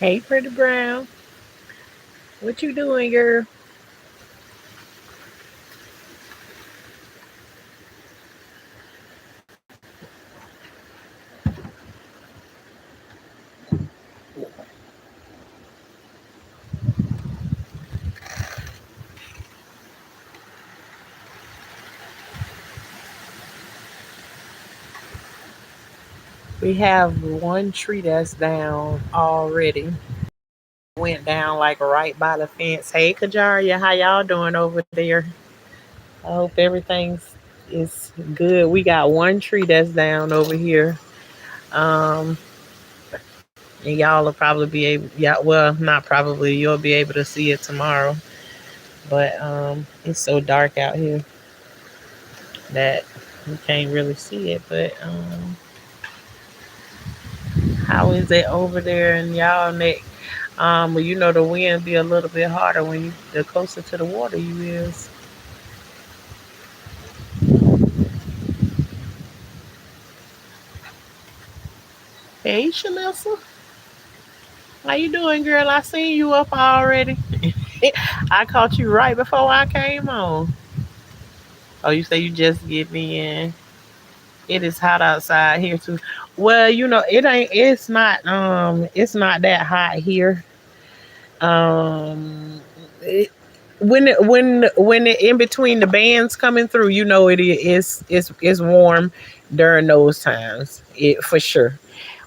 Hey, pretty brown. What you doing, girl? We have one tree that's down already. Went down like right by the fence. Hey, Kajaria, how y'all doing over there? I hope everything's is good. We got one tree that's down over here. Um, and y'all will probably be able, yeah, well, not probably. You'll be able to see it tomorrow. But it's so dark out here that you can't really see it. But how is it over there in y'all neck? Well, you know the wind be a little bit harder when you the closer to the water you is. Hey, Shalissa, how you doing, girl? I seen you up already. I caught you right before I came on. Oh, you say you just getting in. It is hot outside here too. Well, you know it ain't. It's not that hot here. Um, it, when it in between the bands coming through, you know it's warm during those times. It for sure.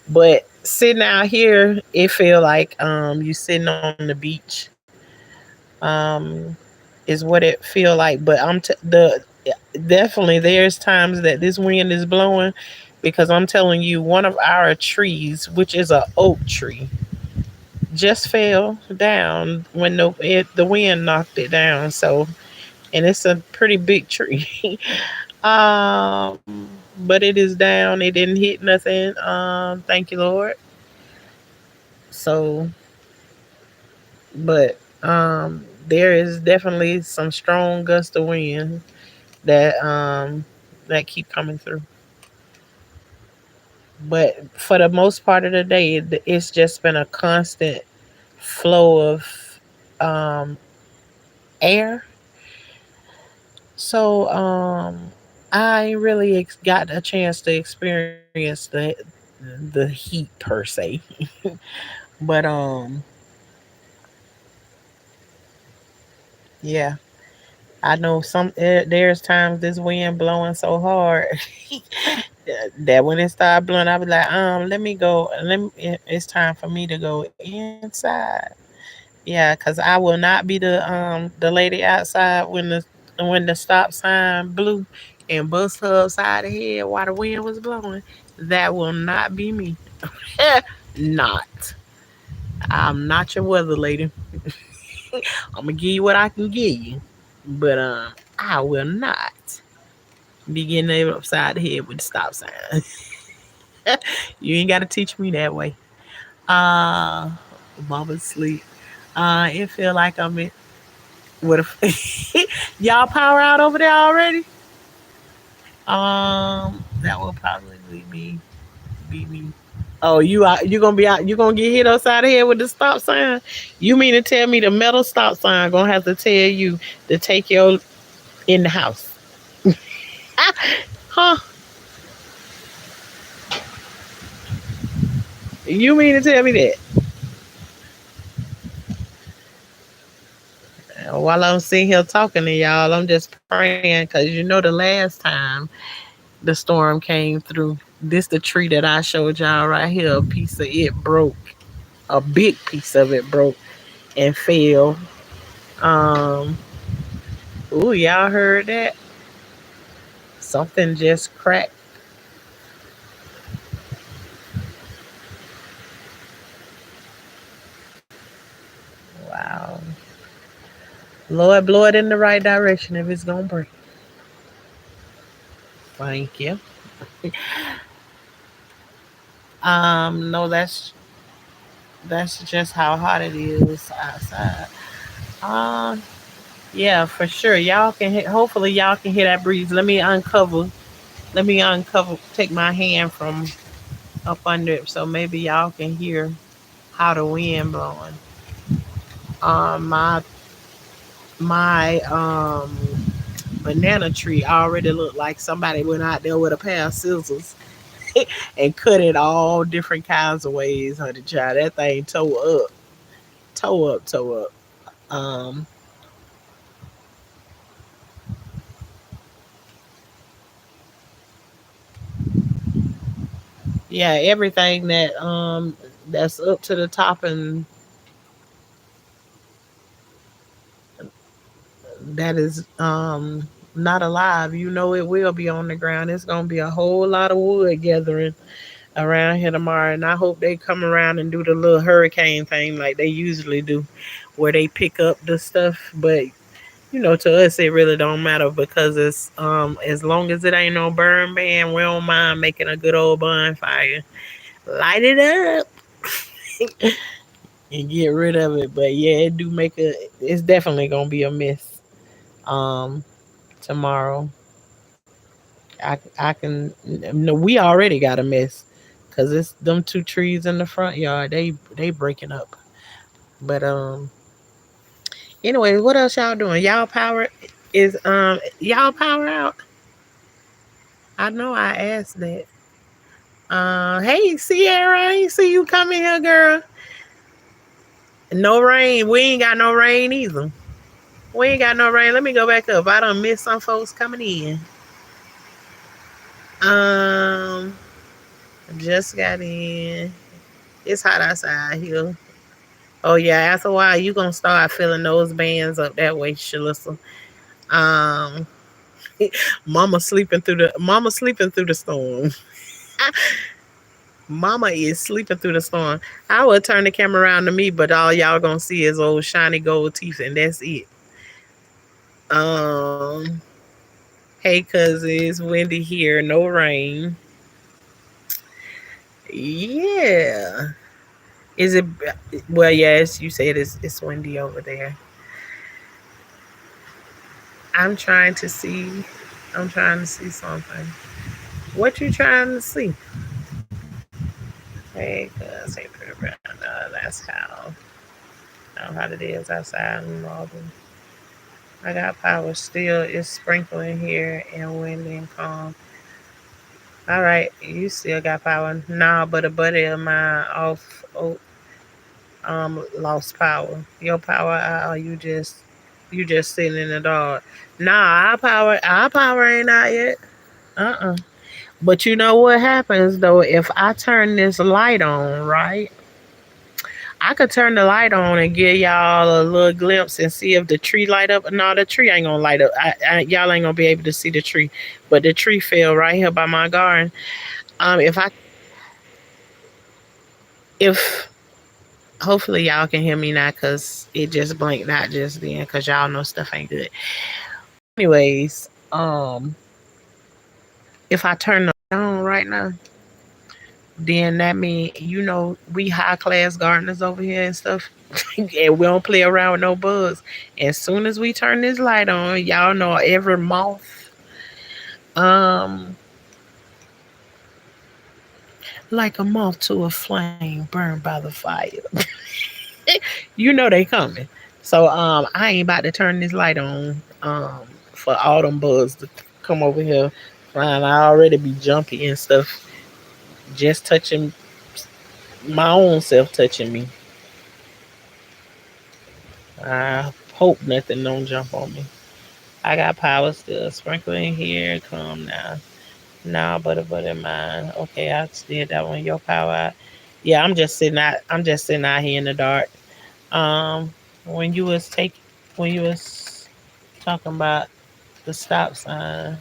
But sitting out here, it feel like you sitting on the beach. Um, is what it feel like. But the definitely there's times that this wind is blowing because I'm telling you, one of our trees, which is a oak tree, just fell down when the wind knocked it down. So, and it's a pretty big tree. But it is down. It didn't hit nothing. Thank you, Lord. So, but there is definitely some strong gust of wind that keep coming through. But for the most part of the day, it's just been a constant flow of um, air. So I ain't really got a chance to experience the heat per se. But yeah, I know there's times this wind blowing so hard that when it start blowing, I be like, let me go. It's time for me to go inside. Yeah, cause I will not be the lady outside when the stop sign blew and bust her upside the head while the wind was blowing. That will not be me. Not. I'm not your weather lady. I'm gonna give you what I can give you, but I will not be getting it upside the head with the stop sign. You ain't got to teach me that way. Uh, Mama sleep. It feel like I'm in. What if y'all power out over there already? That will probably be me. Oh, you gonna be out? You gonna get hit upside the head with the stop sign? You mean to tell me the metal stop sign gonna have to tell you to take your in the house? Huh? You mean to tell me that? While I'm sitting here talking to y'all, I'm just praying because you know the last time the storm came through, this the tree that I showed y'all right here. A piece of it broke. A big piece of it broke and fell. Um, ooh, y'all heard that? Something just cracked. Wow. Lord, blow it in the right direction if it's gonna break. Thank you. No, that's just how hot it is outside. Um, yeah, for sure. Y'all can hit. Hopefully, y'all can hear that breeze. Let me uncover. Let me uncover. Take my hand from up under it, so maybe y'all can hear. how the wind blowing. My banana tree already looked like somebody went out there with a pair of scissors and cut it all different kinds of ways, honey child. That thing tore up, toe up, toe up. Um, yeah, everything that's up to the top and that is not alive, you know it will be on the ground. It's gonna be a whole lot of wood gathering around here tomorrow, and I hope they come around and do the little hurricane thing like they usually do, where they pick up the stuff. But to us it really don't matter because it's as long as it ain't no burn ban, we don't mind making a good old bonfire, light it up, and get rid of it. But yeah, it do make a. It's definitely gonna be a mess. Um, tomorrow, I can. No, we already got a mess, cause it's them two trees in the front yard. They breaking up. But anyway, what else y'all doing? Y'all power out? I know I asked that. Hey Sierra, I ain't see you coming here, girl. No rain. We ain't got no rain either. We ain't got no rain. Let me go back up. I done missed some folks coming in. Um, just got in. It's hot outside here. Oh yeah, after a while you gonna start feeling those bands up that way, Shalissa. Um, Mama sleeping through the storm. Mama is sleeping through the storm. I would turn the camera around to me, but all y'all gonna see is old shiny gold teeth, and that's it. Um, hey cousins, windy here, no rain. Yeah. Is it? Well, yes, you said it's windy over there. I'm trying to see. I'm trying to see something. What you trying to see? Hey, cuz, hey, pretty brown. That's how it is outside in Northern. I got power still. It's sprinkling here and windy and calm. All right, you still got power. Nah, but a buddy of mine lost power. Your power out, or you just sitting in the dark. Nah, our power ain't out yet. Uh-uh. But you know what happens though? If I turn this light on, right? I could turn the light on and give y'all a little glimpse and see if the tree light up. No, the tree ain't gonna light up. Y'all ain't gonna be able to see the tree, but the tree fell right here by my garden. If I if hopefully y'all can hear me now, cause it just blinked out just then, cause y'all know stuff ain't good. Anyways, if I turn the light on right now, then that mean we high class gardeners over here and stuff, and we don't play around with no bugs. As soon as we turn this light on, y'all know every moth, um, like a moth to a flame, burned by the fire. They coming. So I ain't about to turn this light on for all them bugs to come over here. Fine, I already be jumpy and stuff, just touching my own self, touching me. I hope nothing don't jump on me. I got power still sprinkling here. Come now. Nah, but in mine. Okay, I did that one. Your power out. Yeah, I'm just sitting out here in the dark. When you was talking about the stop sign,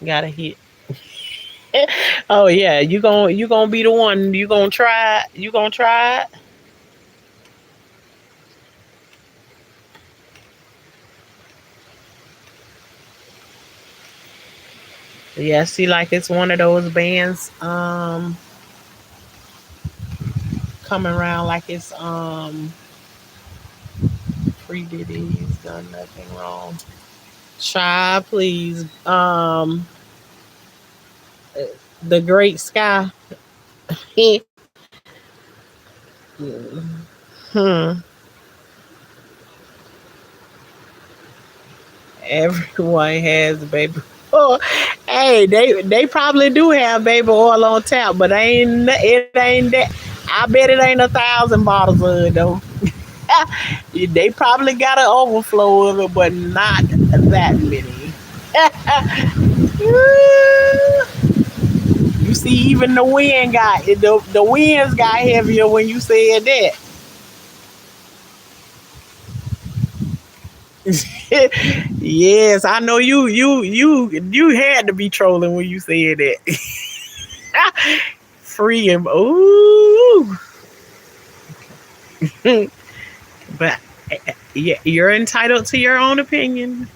gotta hit. Oh yeah, you gonna be the one. You gonna try it? You gonna try it? Yeah, see, like it's one of those bands coming around like it's free Diddy. He's done nothing wrong. Try please. The Great Sky. Hmm. Everyone has baby. Oh, hey, they probably do have baby oil on tap, but it ain't that. I bet it ain't 1,000 bottles of it though. They probably got an overflow of it, but not that many. You see, even the winds got heavier when you said that. Yes, I know you had to be trolling when you said that. Free and ooh, but yeah, you're entitled to your own opinion.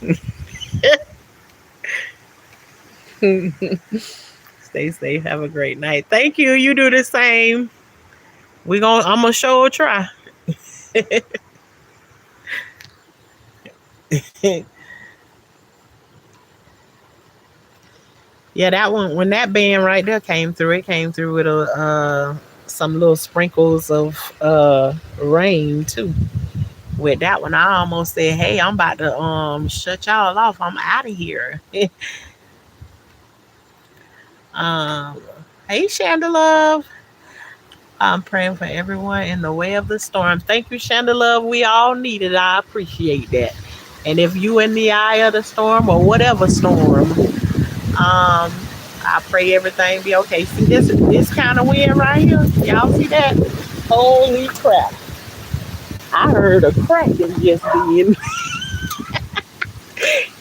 Stay safe. Have a great night. Thank you. You do the same. I'm gonna show a try. Yeah, that one when that band right there came through, it came through with a some little sprinkles of rain too. With that one, I almost said, "Hey, I'm about to shut y'all off. I'm out of here." um, hey, Chandler, I'm praying for everyone in the way of the storm. Thank you, Chandler. We all need it. I appreciate that. And if you in the eye of the storm or whatever storm, I pray everything be okay. See this kind of wind right here. Y'all see that? Holy crap! I heard a cracking just then.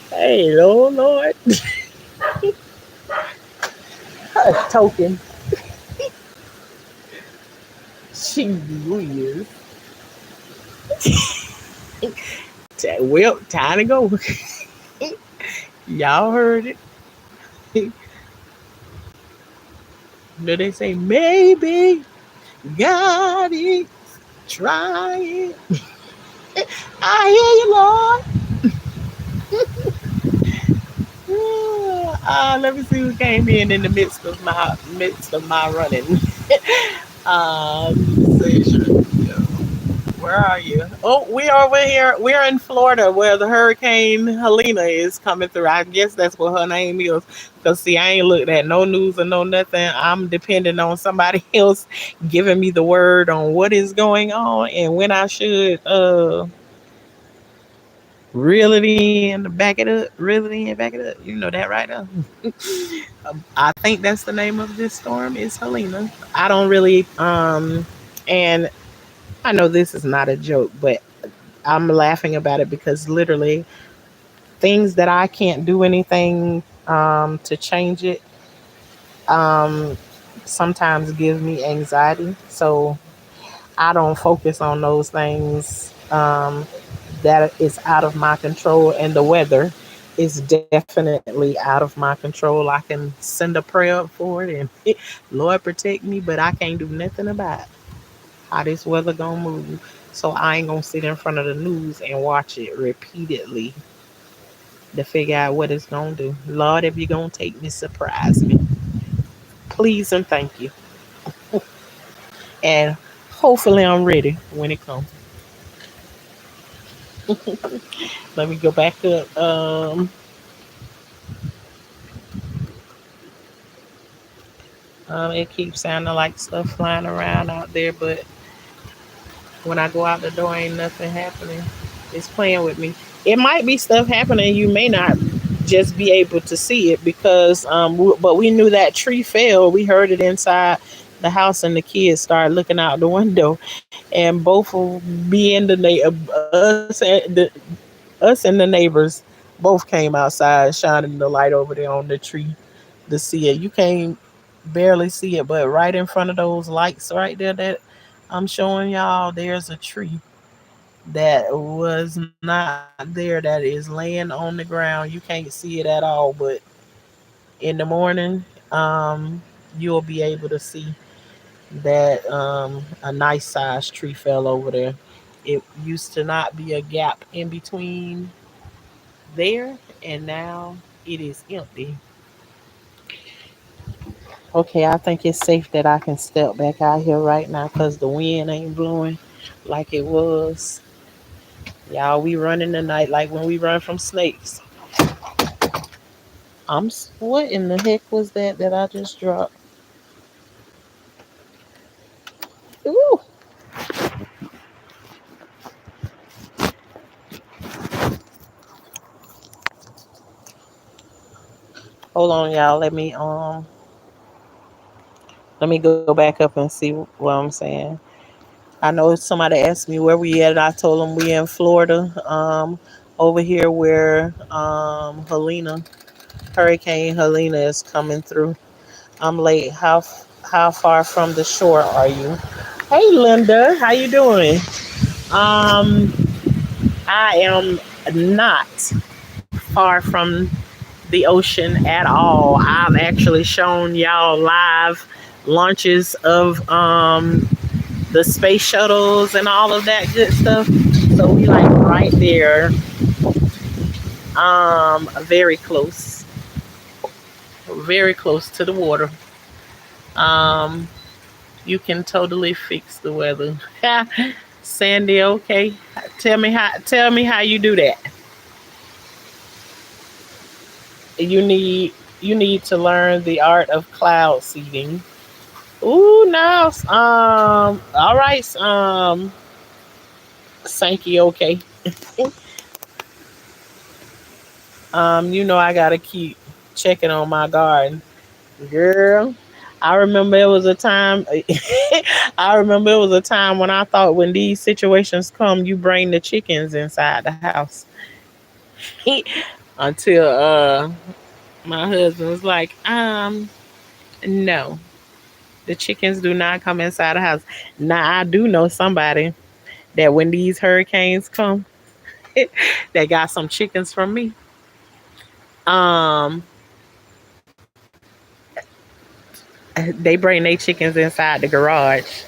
Hey, oh Lord, token. She is. Well, time to go. Y'all heard it. Do they say maybe God is trying? I hear you, Lord. Let me see who came in the midst of my running. Station. Where are you? Oh, we are over here. We're in Florida, where the Hurricane Helena is coming through. I guess that's what her name is. Cause see, I ain't looked at no news or no nothing. I'm depending on somebody else giving me the word on what is going on and when I should reel it in, back it up, reel it in, back it up. You know that right now. I think that's the name of this storm is Helena. I don't really and I know this is not a joke, but I'm laughing about it because literally things that I can't do anything to change it um, sometimes gives me anxiety. So I don't focus on those things that is out of my control, and the weather is definitely out of my control. I can send a prayer up for it and Lord protect me, but I can't do nothing about how this weather gonna move. So I ain't gonna sit in front of the news and watch it repeatedly to figure out what it's gonna do. Lord, if you're gonna take me, surprise me. Please and thank you. And hopefully I'm ready when it comes. Let me go back up. It keeps sounding like stuff flying around out there, but when I go out the door, ain't nothing happening. It's playing with me. It might be stuff happening. You may not just be able to see it because, but we knew that tree fell. We heard it inside the house, and the kids started looking out the window, and both of me and us and the neighbors both came outside, shining the light over there on the tree to see it. You can't barely see it, but right in front of those lights right there that I'm showing y'all, there's a tree that was not there that is laying on the ground. You can't see it at all, but in the morning, you'll be able to see that a nice sized tree fell over there. It used to not be a gap in between there, and now it is empty. Okay, I think it's safe that I can step back out here right now because the wind ain't blowing like it was. Y'all, we running tonight like when we run from snakes. What in the heck was that I just dropped? Ooh, hold on, y'all. Let me go back up and see what I'm saying. I know somebody asked me where we at. I told them we in Florida, over here where Helena, Hurricane Helena is coming through. I'm late. How far from the shore are you? Hey, Linda, how you doing? Um, I am not far from the ocean at all. I've actually shown y'all live launches of the space shuttles and all of that good stuff. So we like right there, very close to the water. Um, you can totally fix the weather. Sandy, okay. Tell me how you do that. You need to learn the art of cloud seeding. Ooh, now, all right, Sankey, okay. I gotta keep checking on my garden, girl. I remember it was a time. I remember it was a time when I thought when these situations come, you bring the chickens inside the house. Until my husband was like, no, the chickens do not come inside the house. Now I do know somebody that when these hurricanes come, they got some chickens from me. Um, they bring their chickens inside the garage.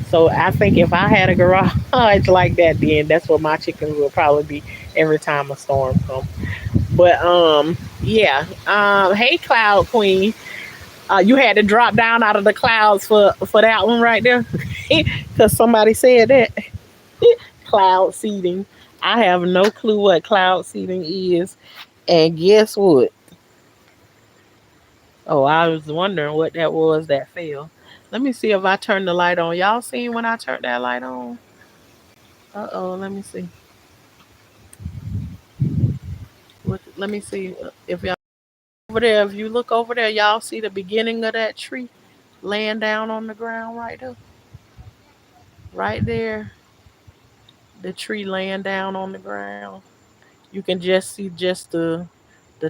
So I think if I had a garage like that, then that's what my chickens will probably be every time a storm comes. But yeah. Hey, Cloud Queen. You had to drop down out of the clouds for that one right there, because somebody said that cloud seeding. I have no clue what cloud seeding is, and guess what? Oh, I was wondering what that was that fell. Let me see if I turn the light on. Y'all seen when I turned that light on? Uh-oh, let me see. Let me see if y'all over there. If you look over there, y'all see the beginning of that tree laying down on the ground right there, right there. The tree laying down on the ground. You can just see just the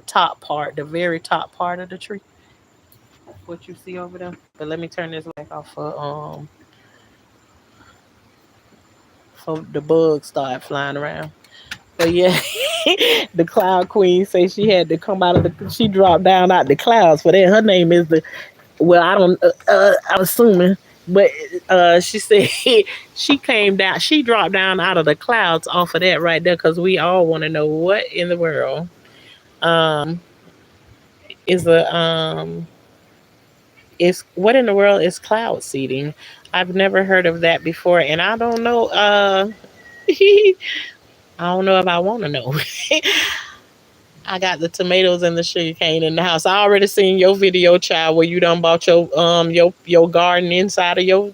top part, the very top part of the tree. What you see over there. But let me turn this back off for the bugs start flying around. But yeah, the cloud queen say she had to come out of the. She dropped down out the clouds. For that, her name is the. Well, I don't. I'm assuming, but she said she came down. She dropped down out of the clouds off of that right there because we all want to know what in the world is a is what in the world is cloud seeding. I've never heard of that before, and I don't know. I don't know if I want to know. I got the tomatoes and the sugar cane in the house. I already seen your video, child, where you done bought your garden inside of your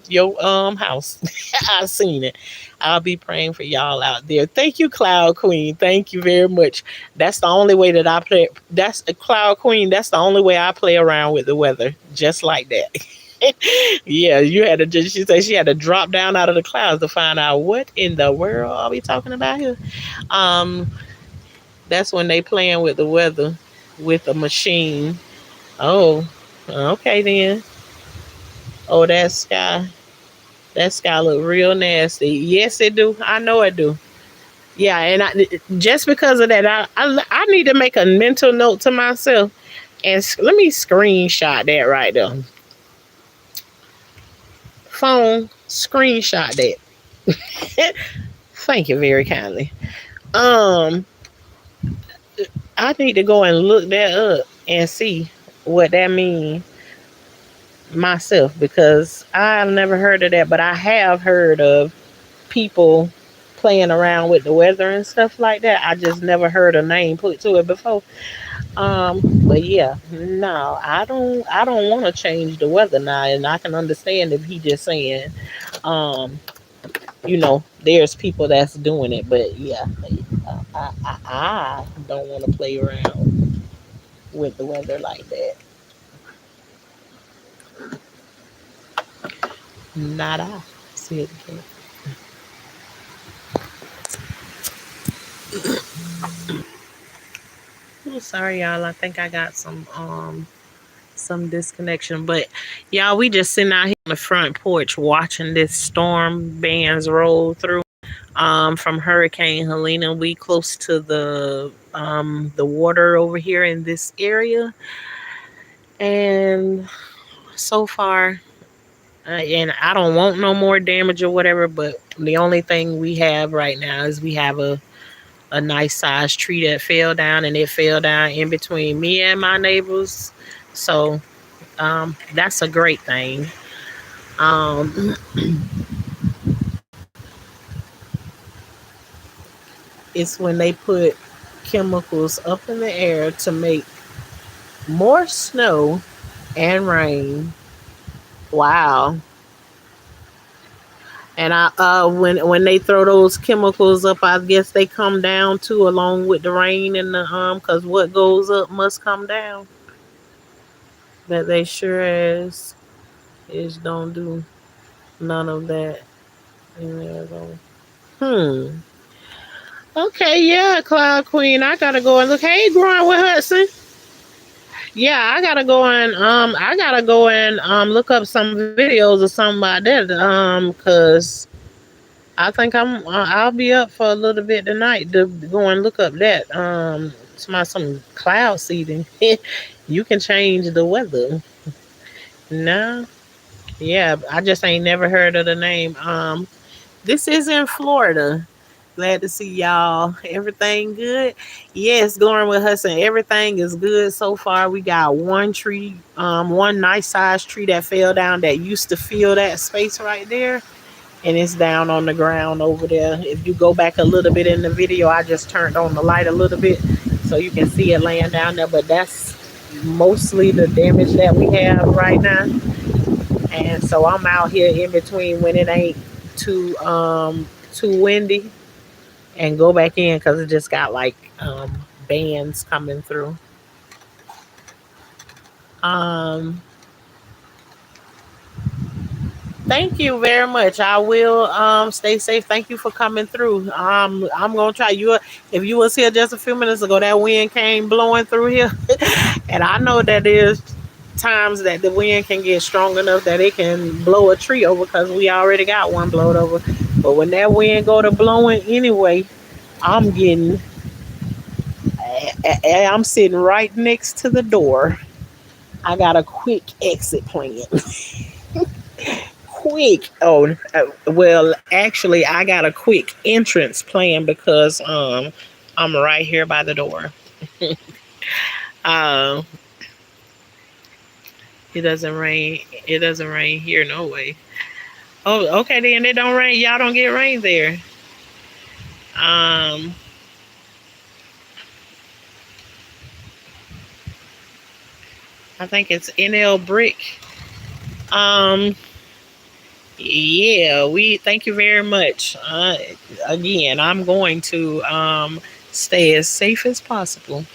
house. I seen it. I'll be praying for y'all out there. Thank you, Cloud Queen. Thank you very much. That's the only way that I play. That's a Cloud Queen. That's the only way I play around with the weather, just like that. Yeah, you had to. She said she had to drop down out of the clouds to find out what in the world are we talking about here. Um, that's when they playing with the weather with a machine. Oh, okay then. Oh, that sky look real nasty. Yes, it do. I know it do. Yeah, and just because of that, I need to make a mental note to myself and let me screenshot that right there. Phone screenshot that. Thank you very kindly. Um, I need to go and look that up and see what that means. myself because I've never heard of that, but I have heard of people playing around with the weather and stuff like that. I just never heard a name put to it before. But yeah, no, I don't want to change the weather now, and I can understand if he just saying, um, there's people that's doing it, but yeah, I don't want to play around with the weather like that. Not I. Said again. Oh, sorry, y'all. I think I got some disconnection, but y'all, we just sitting out here on the front porch watching this storm bands roll through. From Hurricane Helena, we close to the water over here in this area, and so far, and I don't want no more damage or whatever. But the only thing we have right now is we have a nice sized tree that fell down, and it fell down in between me and my neighbors. So that's a great thing. Um, it's when they put chemicals up in the air to make more snow and rain. Wow. And when they throw those chemicals up, I guess they come down too, along with the rain and the cause what goes up must come down. But they sure as don't do none of that in Arizona. Hmm. Okay, yeah, Cloud Queen. I gotta go and look. Hey, growing with Hudson. Yeah, I gotta go and look up some videos or something like that. Cause I think I'll be up for a little bit tonight to go and look up that some cloud seeding. You can change the weather. No, yeah, I just ain't never heard of the name. This is in Florida. Glad to see y'all. Everything good? Yes, going with Hudson. Everything is good so far. We got one tree, one nice sized tree that fell down that used to fill that space right there, and it's down on the ground over there. If you go back a little bit in the video, I just turned on the light a little bit so you can see it laying down there. But that's mostly the damage that we have right now. And so I'm out here in between when it ain't too windy and go back in because it just got like bands coming through. Um, Thank you very much. I will stay safe. Thank you for coming through. I'm gonna try you. If you was here just a few minutes ago, that wind came blowing through here, and I know that there's times that the wind can get strong enough that it can blow a tree over because we already got one blowed over. But when that wind go to blowing anyway, I'm getting. I'm sitting right next to the door. I got a quick exit plan. Quick. Oh, well, actually, I got a quick entrance plan because I'm right here by the door. Um, it doesn't rain. It doesn't rain here, no way. Oh, okay, then it don't rain. Y'all don't get rain there. Um, I think it's NL Brick. Um, yeah, we thank you very much. Again, I'm going to stay as safe as possible.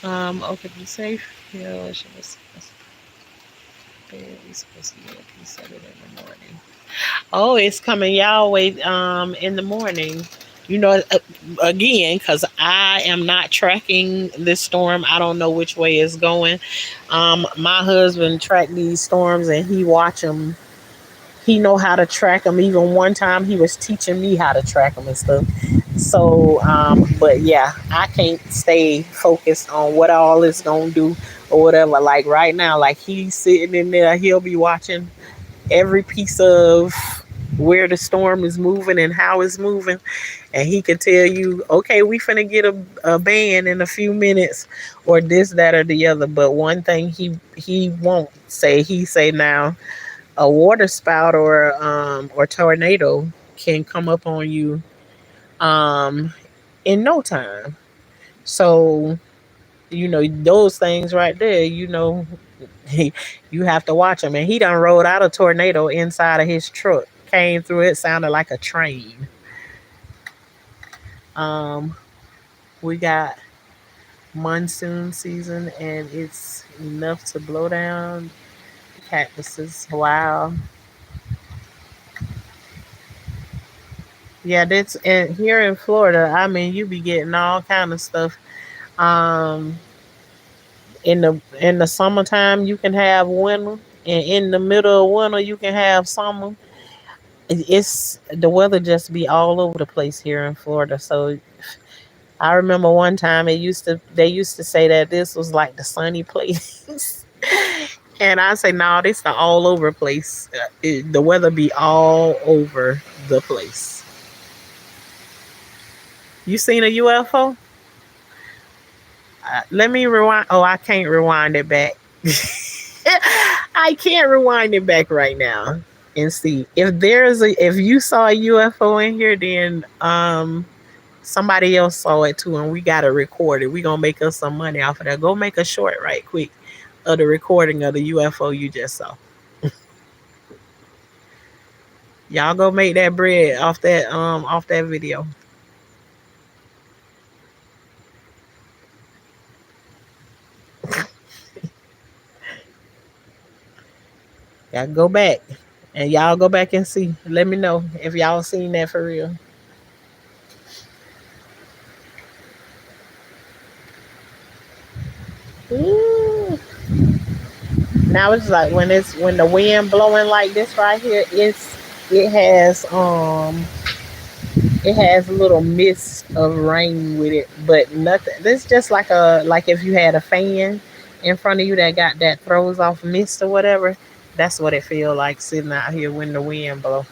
Okay, be safe. Yeah, she was supposed to be up. He said it in the morning. Oh, it's coming y'all way in the morning. You know, again, because I am not tracking this storm. I don't know which way it's going. My husband tracked these storms and he watch them. He know how to track them. Even one time he was teaching me how to track them and stuff. So, but yeah, I can't stay focused on what all it's gonna do or whatever. Like right now, like he's sitting in there, he'll be watching every piece of where the storm is moving and how it's moving, and he could tell you, okay, we finna get a band in a few minutes, or this, that, or the other. But one thing he won't say, he say now, a water spout or tornado can come up on you um in no time. So those things right there, you have to watch him. And he done rode out a tornado inside of his truck, came through it, sounded like a train. um we got monsoon season, and it's enough to blow down cactuses. Wow. Yeah, that's and here in Florida. I mean, you be getting all kind of stuff. Um, in the summertime, you can have winter, and in the middle of winter, you can have summer. It's the weather just be all over the place here in Florida. So I remember one time they used to say that this was like the sunny place. And I say, no, this the all over place. The weather be all over the place. You seen a UFO? Let me rewind. Oh, I can't rewind it back. I can't rewind it back right now and see if you saw a UFO in here, then somebody else saw it too, and we gotta record it. We gonna make us some money off of that. Go make a short right quick of the recording of the UFO you just saw. Y'all go make that bread off that video. Y'all go back and y'all go back and see. Let me know if y'all seen that for real. Ooh. Now it's like when the wind blowing like this right here, it has um it has a little mist of rain with it, but nothing. This just like if you had a fan in front of you that got that throws off mist or whatever. That's what it feel like sitting out here when the wind blow.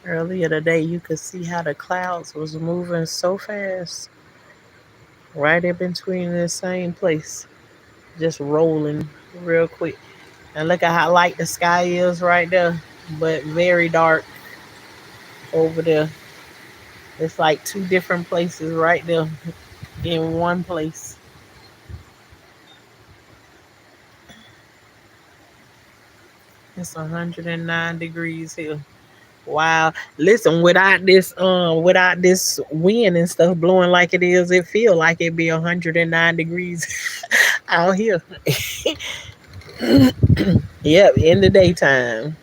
Earlier today, you could see how the clouds was moving so fast, right in between the same place, just rolling real quick. And look at how light the sky is right there, but very dark over there. It's like two different places right there in one place. It's 109 degrees here. Wow. Listen, without this wind and stuff blowing like it is, it feel like it be 109 degrees out here. Yep, in the daytime.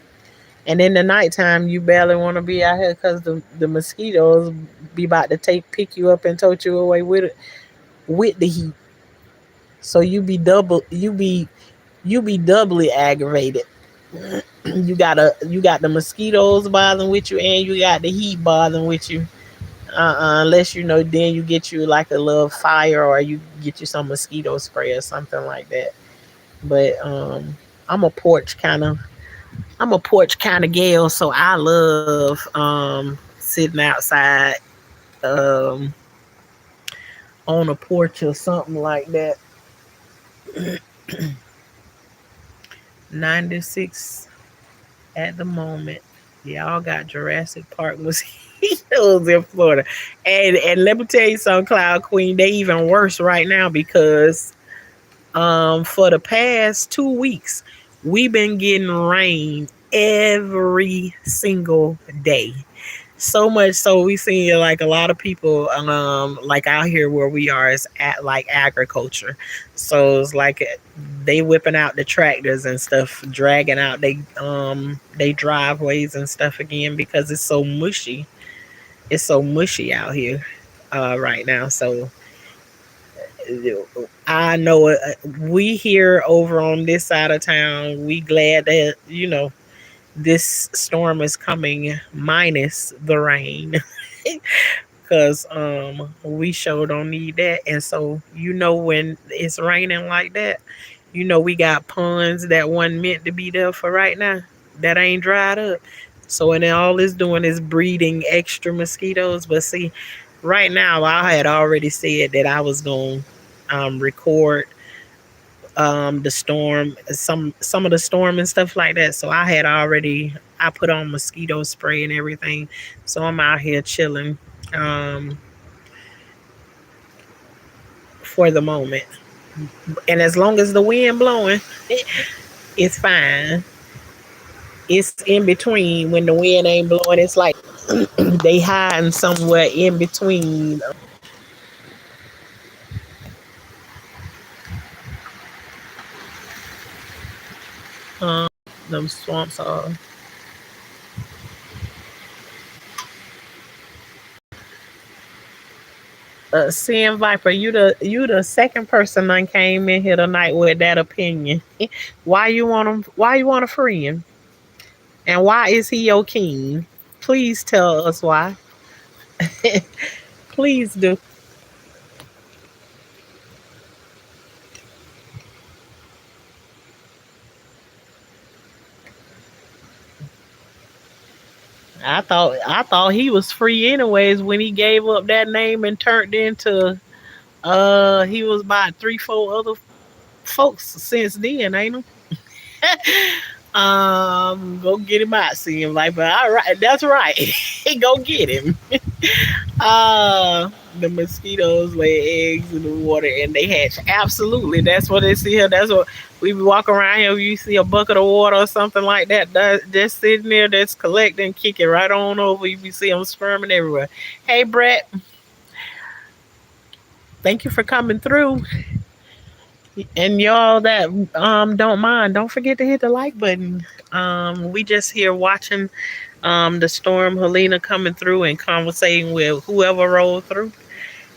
And in the nighttime, you barely want to be out here because the mosquitoes be about to pick you up and tote you away with the heat. So you be doubly aggravated. You got the mosquitoes bothering with you, and you got the heat bothering with you. Unless then you get you like a little fire, or you get you some mosquito spray or something like that. But I'm a porch kind of I'm a porch kind of gal, so I love sitting outside um on a porch or something like that. 96 at the moment. Y'all got Jurassic Park mosquitoes in Florida. And let me tell you something, Cloud Queen, they even worse right now because for the past 2 weeks we've been getting rain every single day. So much so we see like a lot of people like out here where we are is at like agriculture. So it's like they whipping out the tractors and stuff, dragging out they driveways and stuff again because it's so mushy. It's so mushy out here right now. So I know we here over on this side of town, we glad that this storm is coming minus the rain. Because we sure don't need that. And so when it's raining like that, we got ponds that wasn't meant to be there for right now that ain't dried up. So and then all it's doing is breeding extra mosquitoes. But see, right now I had already said that I was going to record the storm, some of the storm and stuff like that. So I put on mosquito spray and everything. So I'm out here chilling um, for the moment. And as long as the wind blowing, it's fine. It's in between when the wind ain't blowing. It's like they hiding somewhere in between. Um, them swamps are. Seeing Viper, you the second person that came in here tonight with that opinion. Why you want him? Why you want to free him? And why is he your king? Please tell us why. Please do. I thought he was free anyways when he gave up that name and turned into he was about 3, 4 other folks since then, ain't he? Go get him out, see him like, but all right, that's right. Go get him. The mosquitoes lay eggs in the water and they hatch. Absolutely, that's what they see here. That's what we be walking around here. You see a bucket of water or something like that, just sitting there, that's collecting, kicking right on over. You be see them squirming everywhere. Hey, Brett, thank you for coming through. And y'all that don't mind, don't forget to hit the like button. We just here watching the storm, Helena coming through and conversating with whoever rolled through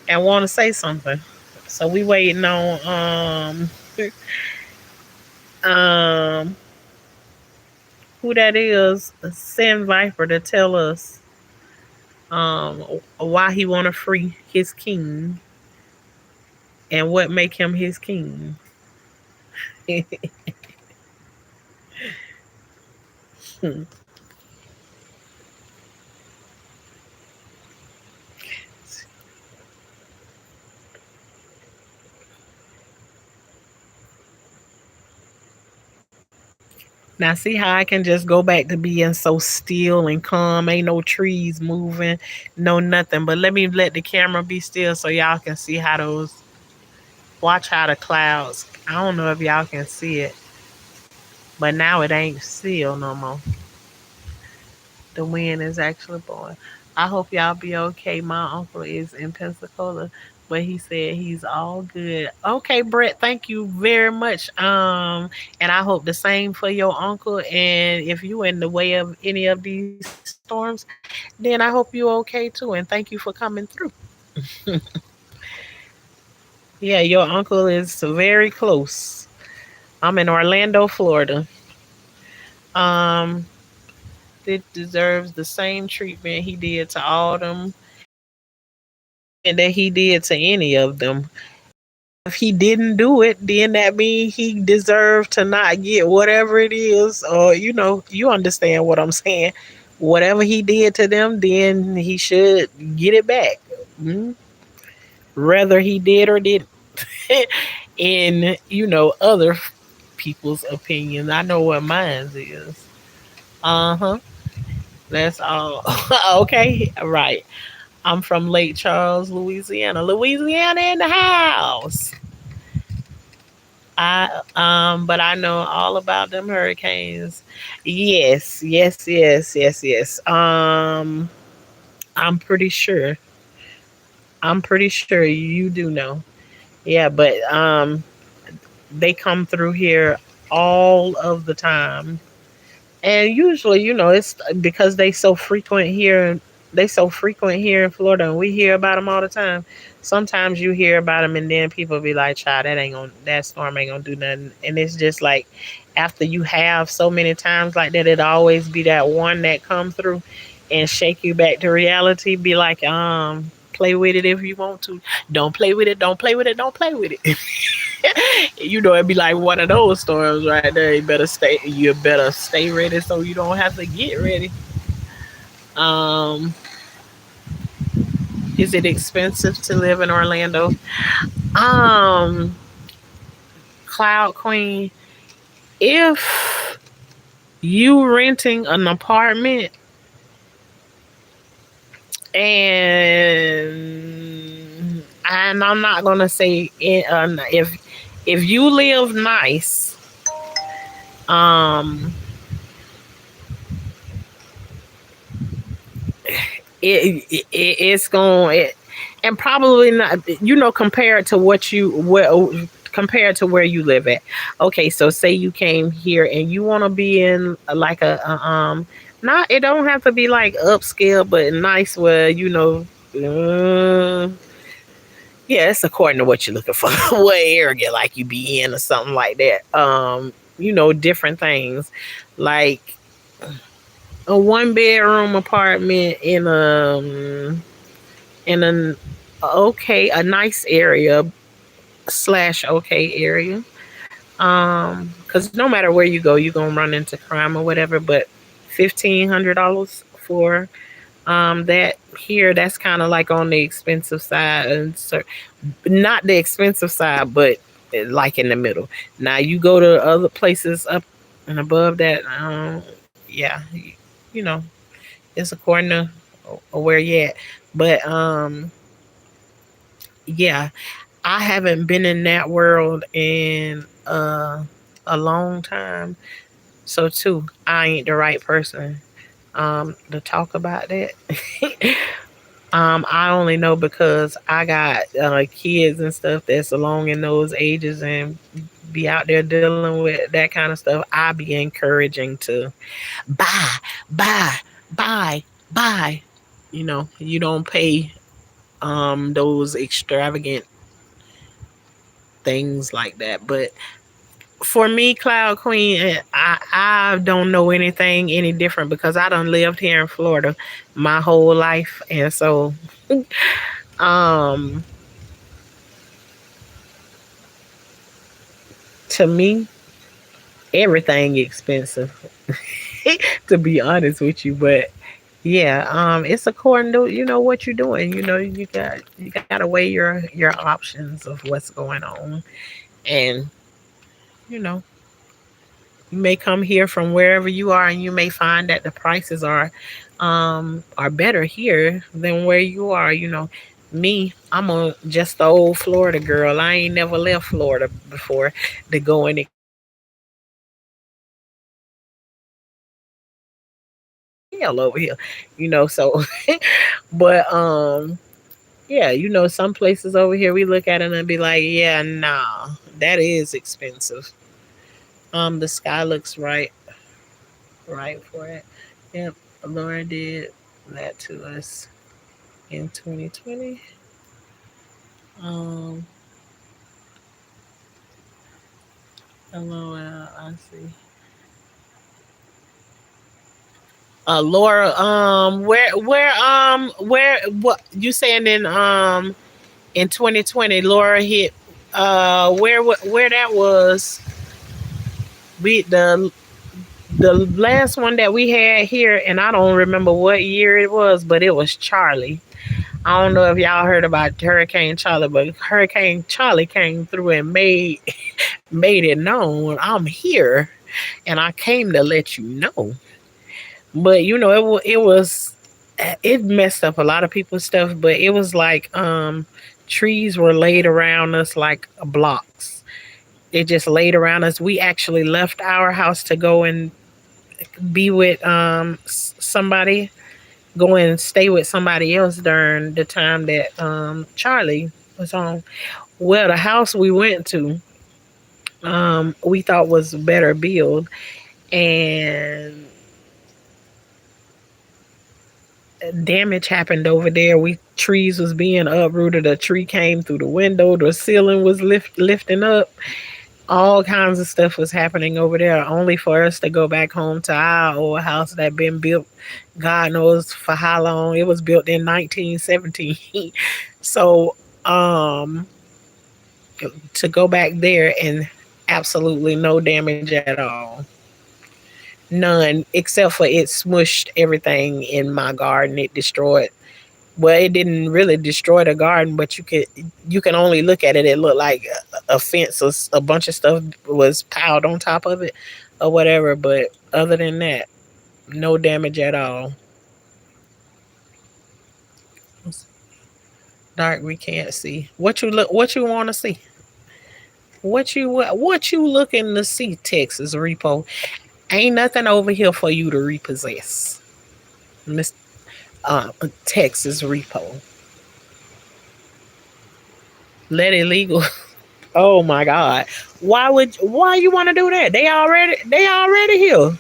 and want to say something. So we waiting on um who that is. Send Viper to tell us um why he want to free his king and what make him his king. Now see how I can just go back to being so still and calm. Ain't no trees moving, no nothing. But let the camera be still so y'all can see how those. Watch how the clouds. I don't know if y'all can see it, but now it ain't still no more. The wind is actually blowing. I hope y'all be okay. My uncle is in Pensacola, but he said he's all good. Okay, Brett, thank you very much. And I hope the same for your uncle. And if you in the way of any of these storms, then I hope you okay too. And thank you for coming through. Yeah, your uncle is very close. I'm in Orlando, Florida. Um, it deserves the same treatment he did to all them and that he did to any of them. If he didn't do it, then that means he deserved to not get whatever it is, or you understand what I'm saying. Whatever he did to them, then he should get it back. Mm? Whether he did or didn't. In other people's opinion, I know what mine is. Uh huh. That's all. Okay, right. I'm from Lake Charles, Louisiana. Louisiana in the house. But I know all about them hurricanes. Yes, yes, yes, yes, yes. I'm pretty sure. I'm pretty sure you do know. Yeah, but they come through here all of the time. And usually, it's because they so frequent here in Florida, and we hear about them all the time. Sometimes you hear about them, and then people be like, "Child, that storm ain't gonna do nothing." And it's just like, after you have so many times like that, it always be that one that come through and shake you back to reality. Be like, play with it if you want to. Don't play with it. Don't play with it. Don't play with it. It'd be like one of those storms right there. You better stay ready so you don't have to get ready. Um, is it expensive to live in Orlando? Um, Cloud Queen, if you renting an apartment and I'm not gonna say if you live nice, um, it's going and probably not, compared to compared to where you live at. Okay, so say you came here and you want to be in like not, it don't have to be like upscale, but nice where yeah, it's according to what you're looking for. What area like you be in or something like that. Different things like a one bedroom apartment in an a nice area slash okay area. Because no matter where you go, you're gonna run into crime or whatever. But $1,500 for that here, that's kind of like on the expensive side, and so not the expensive side, but like in the middle. Now you go to other places up and above that, yeah, you know, it's according to where you at. But yeah, I haven't been in that world in a long time. So too, I ain't the right person to talk about that. I only know because I got kids and stuff that's along in those ages and be out there dealing with that kind of stuff. I be encouraging to buy, buy, buy, buy. You don't pay those extravagant things like that. But for me, Cloud Queen, I don't know anything any different because I done lived here in Florida my whole life, and so um, to me, everything expensive. To be honest with you, but yeah, it's according to what you're doing. You gotta weigh your options of what's going on, and you know you may come here from wherever you are and you may find that the prices are better here than where you are. Me, I'm a just the old Florida girl. I ain't never left Florida before to go and experience it. It's hell over here, so but yeah, some places over here we look at it and be like, yeah, nah, that is expensive. The sky looks right for it. Yep, Laura did that to us in 2020. Um, hello, I see. Laura, what you saying in 2020? Laura hit where that was. The last one that we had here, and I don't remember what year it was, but it was Charlie. I don't know if y'all heard about Hurricane Charlie, but Hurricane Charlie came through and made it known I'm here, and I came to let you know. But it messed up a lot of people's stuff. But it was like trees were laid around us like blocks. It just laid around us. We actually left our house to go and be with somebody go and stay with somebody else during the time that Charlie was on. Well, the house we went to, we thought was better build, and damage happened over there. We trees was being uprooted. A tree came through the window. The ceiling was lifting up. All kinds of stuff was happening over there. Only for us to go back home to our old house that been built, God knows for how long. It was built in 1917. So to go back there and absolutely no damage at all. None, except for it smushed everything in my garden. It destroyed, well, it didn't really destroy the garden, but you can only look at it. It looked like a fence or a bunch of stuff was piled on top of it, or whatever. But other than that, no damage at all. It's dark, we can't see. What you look? What you want to see? What you looking to see? Texas repo. Ain't nothing over here for you to repossess, Miss Texas repo. Let it legal. Oh my God. Why you want to do that? They already here.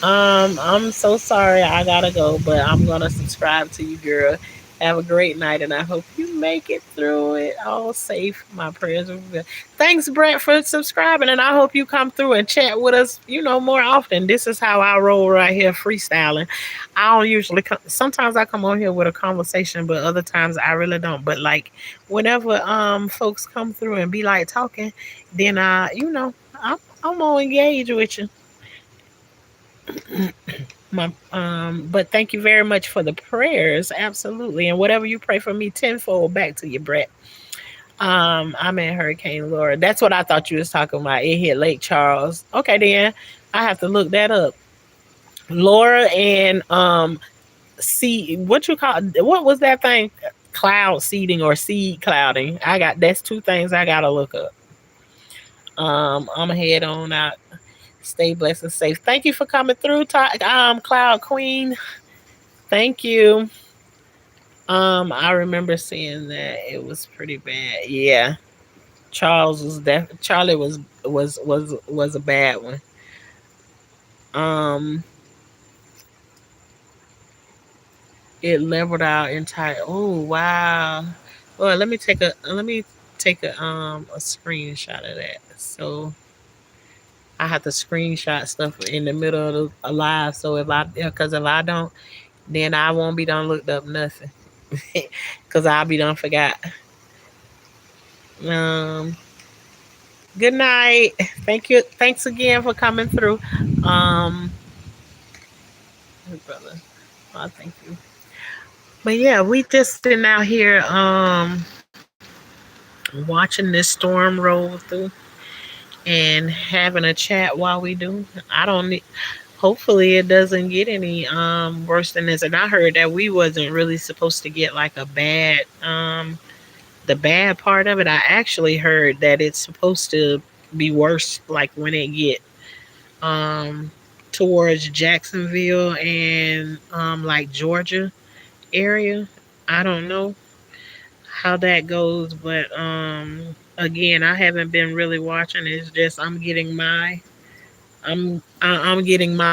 I'm so sorry I gotta go, but I'm gonna subscribe to you, girl. Have a great night, and I hope you make it through it all safe. My prayers are good. Thanks, Brett, for subscribing, and I hope you come through and chat with us, more often. This is how I roll right here, freestyling. I don't usually come. Sometimes I come on here with a conversation, but other times I really don't. But like whenever folks come through and be like talking, then I'm gonna engage with you. But thank you very much for the prayers, absolutely, and whatever you pray for me, tenfold back to you, Brett. I'm in Hurricane Laura. That's what I thought you was talking about. It hit Lake Charles. Okay, then I have to look that up. Laura and see what you call, what was that thing? Cloud seeding or seed clouding. That's two things I gotta look up. I'm gonna head on out. Stay blessed and safe. Thank you for coming through, Cloud Queen. Thank you. I remember seeing that it was pretty bad. Yeah, Charlie was a bad one. Um, it leveled out entire. Oh wow. Well, let me take a screenshot of that. So I have to screenshot stuff in the middle of the live. So because if I don't, then I won't be done looked up nothing. Because I'll be done forgot. Um, Good night. Thank you. Thanks again for coming through. Um, brother. Oh, thank you. But yeah, we just sitting out here watching this storm roll through and having a chat while we do. I don't need hopefully it doesn't get any worse than this. And I heard that we wasn't really supposed to get like a bad the bad part of it. I actually heard that it's supposed to be worse like when it get um, towards Jacksonville and like Georgia area. I don't know how that goes, but again, I haven't been really watching. It's just I'm getting my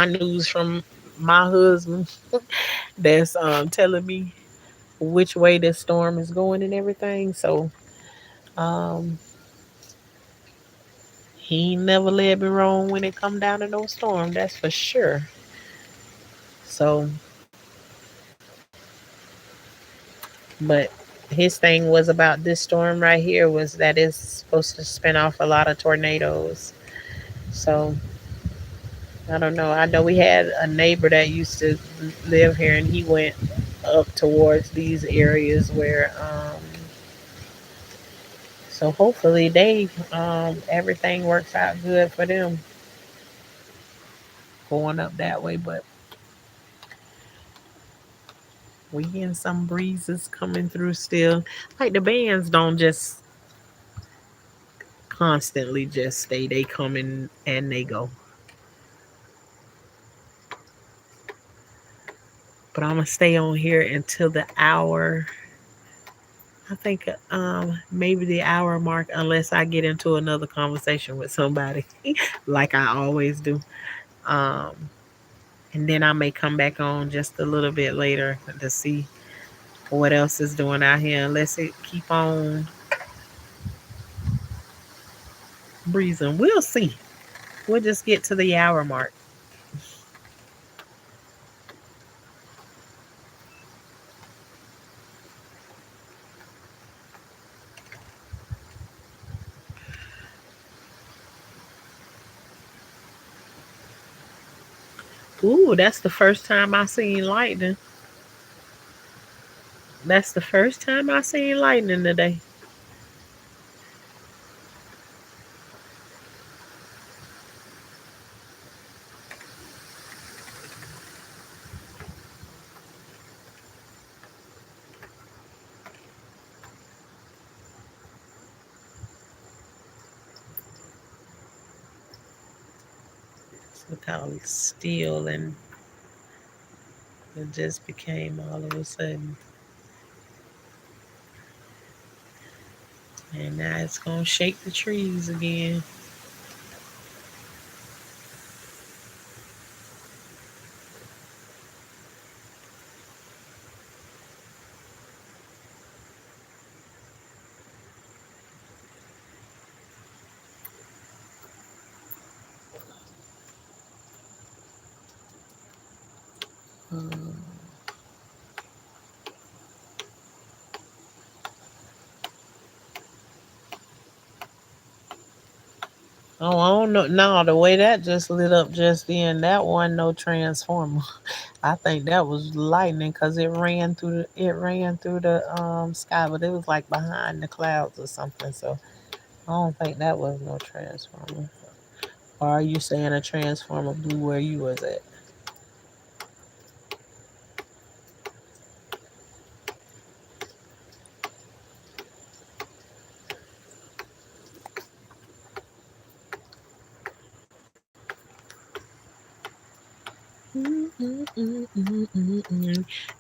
news from my husband that's telling me which way this storm is going and everything. So um, he ain't never led me wrong when it come down to no storm. That's for sure. So, but his thing was about this storm right here was that it's supposed to spin off a lot of tornadoes. So I don't know. I know we had a neighbor that used to live here, and he went up towards these areas where. So hopefully they everything works out good for them going up that way. But we getting some breezes coming through still. Like the bands don't just constantly just stay. They come in and they go. But I'm gonna stay on here until the hour. I think maybe the hour mark, unless I get into another conversation with somebody, like I always do. Um, and then I may come back on just a little bit later to see what else is doing out here. Unless it keep on breezing, we'll see. We'll just get to the hour mark. Ooh, that's the first time I seen lightning. That's the first time I seen lightning today. Look how still and it just became all of a sudden. And now it's gonna shake the trees again. Um, oh, I don't know. No, the way that just lit up just then, that wasn't no transformer. I think that was lightning because it ran through the sky, but it was like behind the clouds or something. So I don't think that was no transformer. Or are you saying a transformer blew where you was at?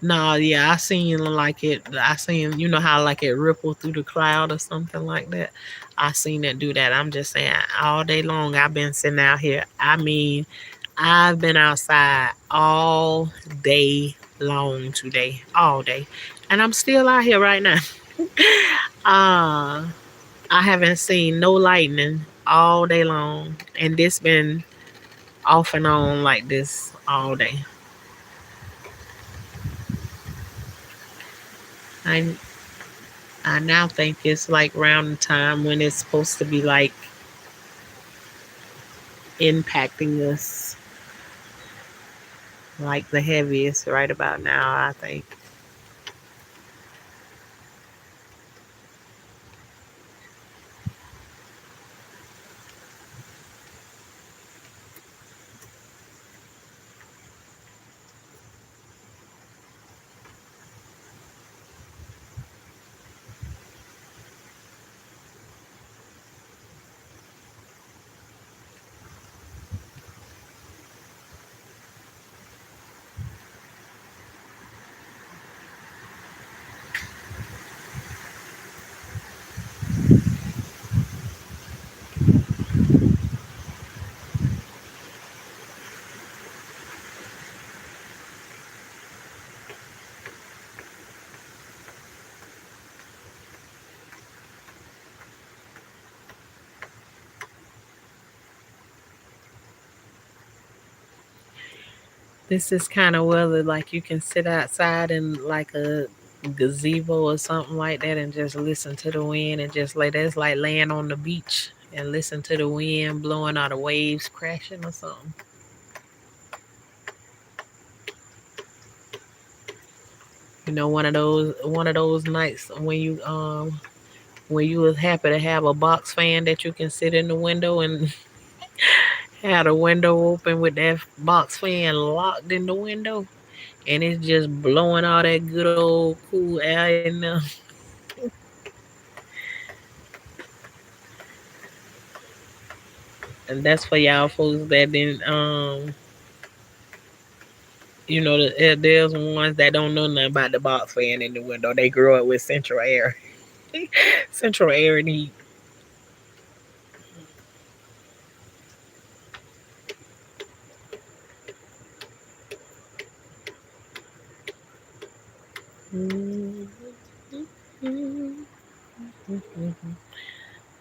No, yeah, I seen like it. I seen, how like it rippled through the cloud or something like that. I seen it do that. I'm just saying, all day long I've been sitting out here. I mean, I've been outside all day long today, all day, and I'm still out here right now. uh, I haven't seen no lightning all day long, and this been off and on like this all day. I I now think it's like around the time when it's supposed to be like impacting us like the heaviest right about now, I think. This is kind of weather like you can sit outside in like a gazebo or something like that and just listen to the wind and just lay there. It's like laying on the beach and listen to the wind blowing or the waves crashing or something. One of those nights when you was happy to have a box fan that you can sit in the window and had a window open with that box fan locked in the window, and it's just blowing all that good old cool air in there. And that's for y'all folks that didn't There's ones that don't know nothing about the box fan in the window. They grew up with central air, central air and heat.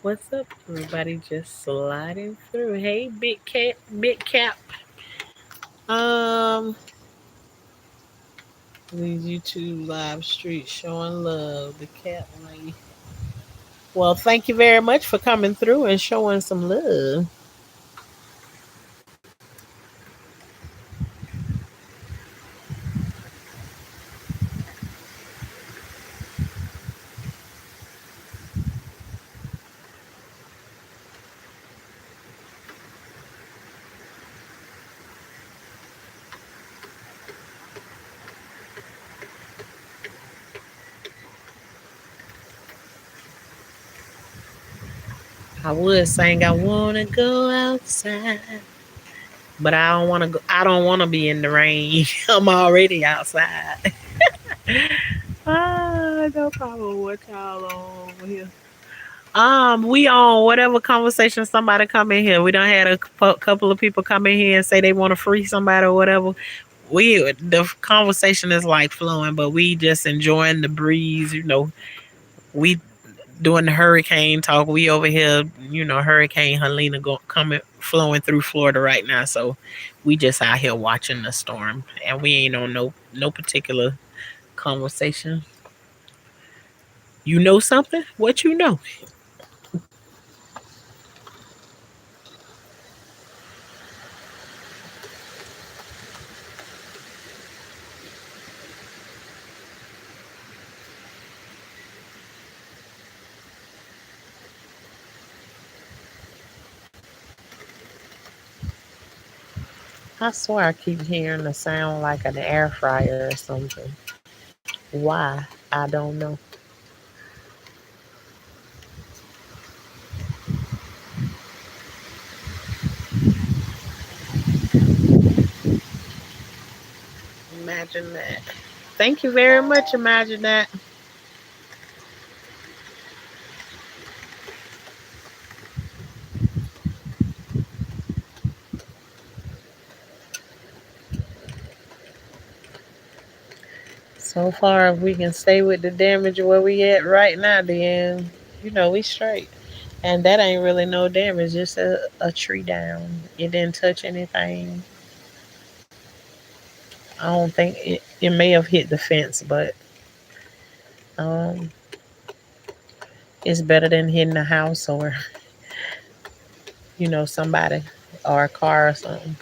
What's up, everybody? Just sliding through. Hey, big cat, big cap. Um, these YouTube live streets showing love. The cat lady. Well, thank you very much for coming through and showing some love. I would sing I wanna go outside, but I don't wanna go I don't wanna be in the rain. I'm already outside. No problem. What y'all on over here? We on whatever conversation somebody come in here. We done had a couple of people come in here and say they want to free somebody or whatever. The conversation is like flowing, but we just enjoying the breeze. We doing the hurricane talk. We over here, Hurricane Helena coming flowing through Florida right now. So we just out here watching the storm, and we ain't on no particular conversation. You know something? What you know? I swear I keep hearing the sound like an air fryer or something. Why? I don't know. Imagine that. Thank you very much. Imagine that. So far, if we can stay with the damage where we at right now, then we straight. And that ain't really no damage, just a tree down. It didn't touch anything. I don't think it may have hit the fence, but um, it's better than hitting a house or somebody or a car or something.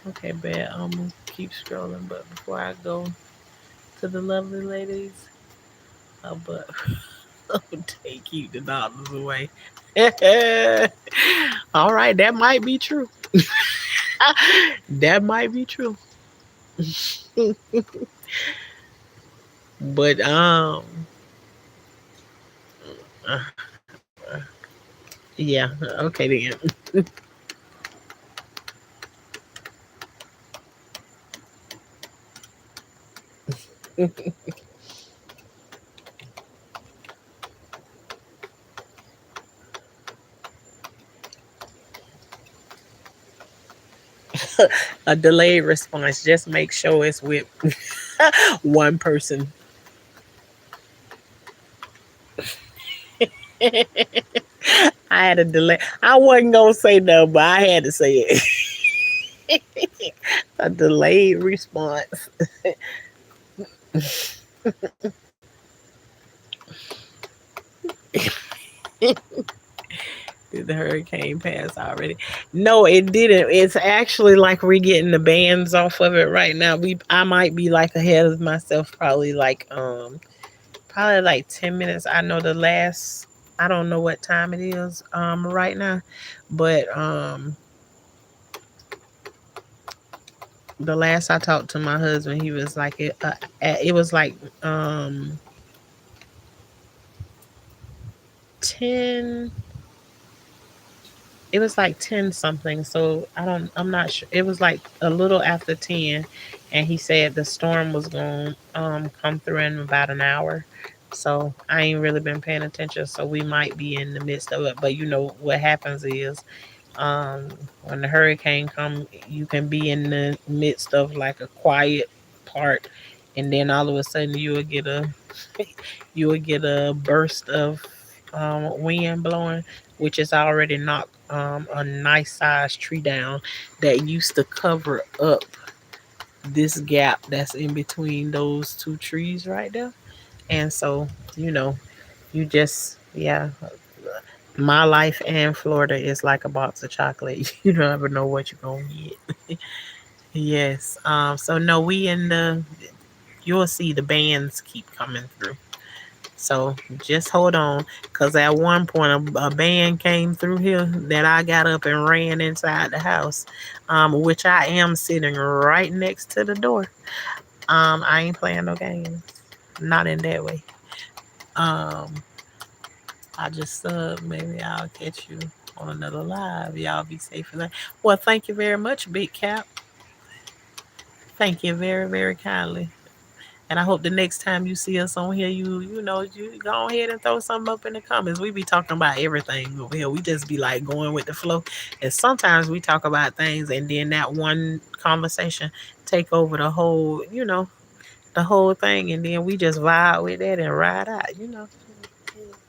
Okay, bet I'm gonna keep scrolling, but before I go to the lovely ladies, but I'll take you the dollars away. All right, that might be true. That might be true. But uh, yeah, okay then. A delayed response. Just make sure it's with one person. I had a delay. I wasn't gonna say no, but I had to say it. A delayed response. Did the hurricane pass already? No, it didn't. It's actually like we're getting the bands off of it right now. I might be like ahead of myself, probably like 10 minutes. I know the last. I don't know what time it is right now, but the last I talked to my husband, he was like it was like 10 it was like 10 something. So I'm not sure. It was like a little after 10. And he said the storm was going to come through in about an hour. So I ain't really been paying attention. So we might be in the midst of it. But you know what happens is um, when the hurricane come, you can be in the midst of like a quiet part. And then all of a sudden you will get a burst of wind blowing, which is already knocked a nice sized tree down that used to cover up this gap that's in between those two trees right there. And so, you know, you just, yeah, my life in Florida is like a box of chocolate. You don't ever know what you're going to get. Yes. So, no, we in the, you'll see the bands keep coming through. So just hold on, cause at one point a band came through here that I got up and ran inside the house, which I am sitting right next to the door. I ain't playing no games, not in that way. Um, I just maybe I'll catch you on another live. Y'all be safe for that. Well, thank you very much, Big Cap. Thank you very kindly. And I hope the next time you see us on here, you know, you go ahead and throw something up in the comments. We be talking about everything over here. We just be like going with the flow. And sometimes we talk about things and then that one conversation take over the whole, you know, the whole thing and then we just vibe with that and ride out, you know.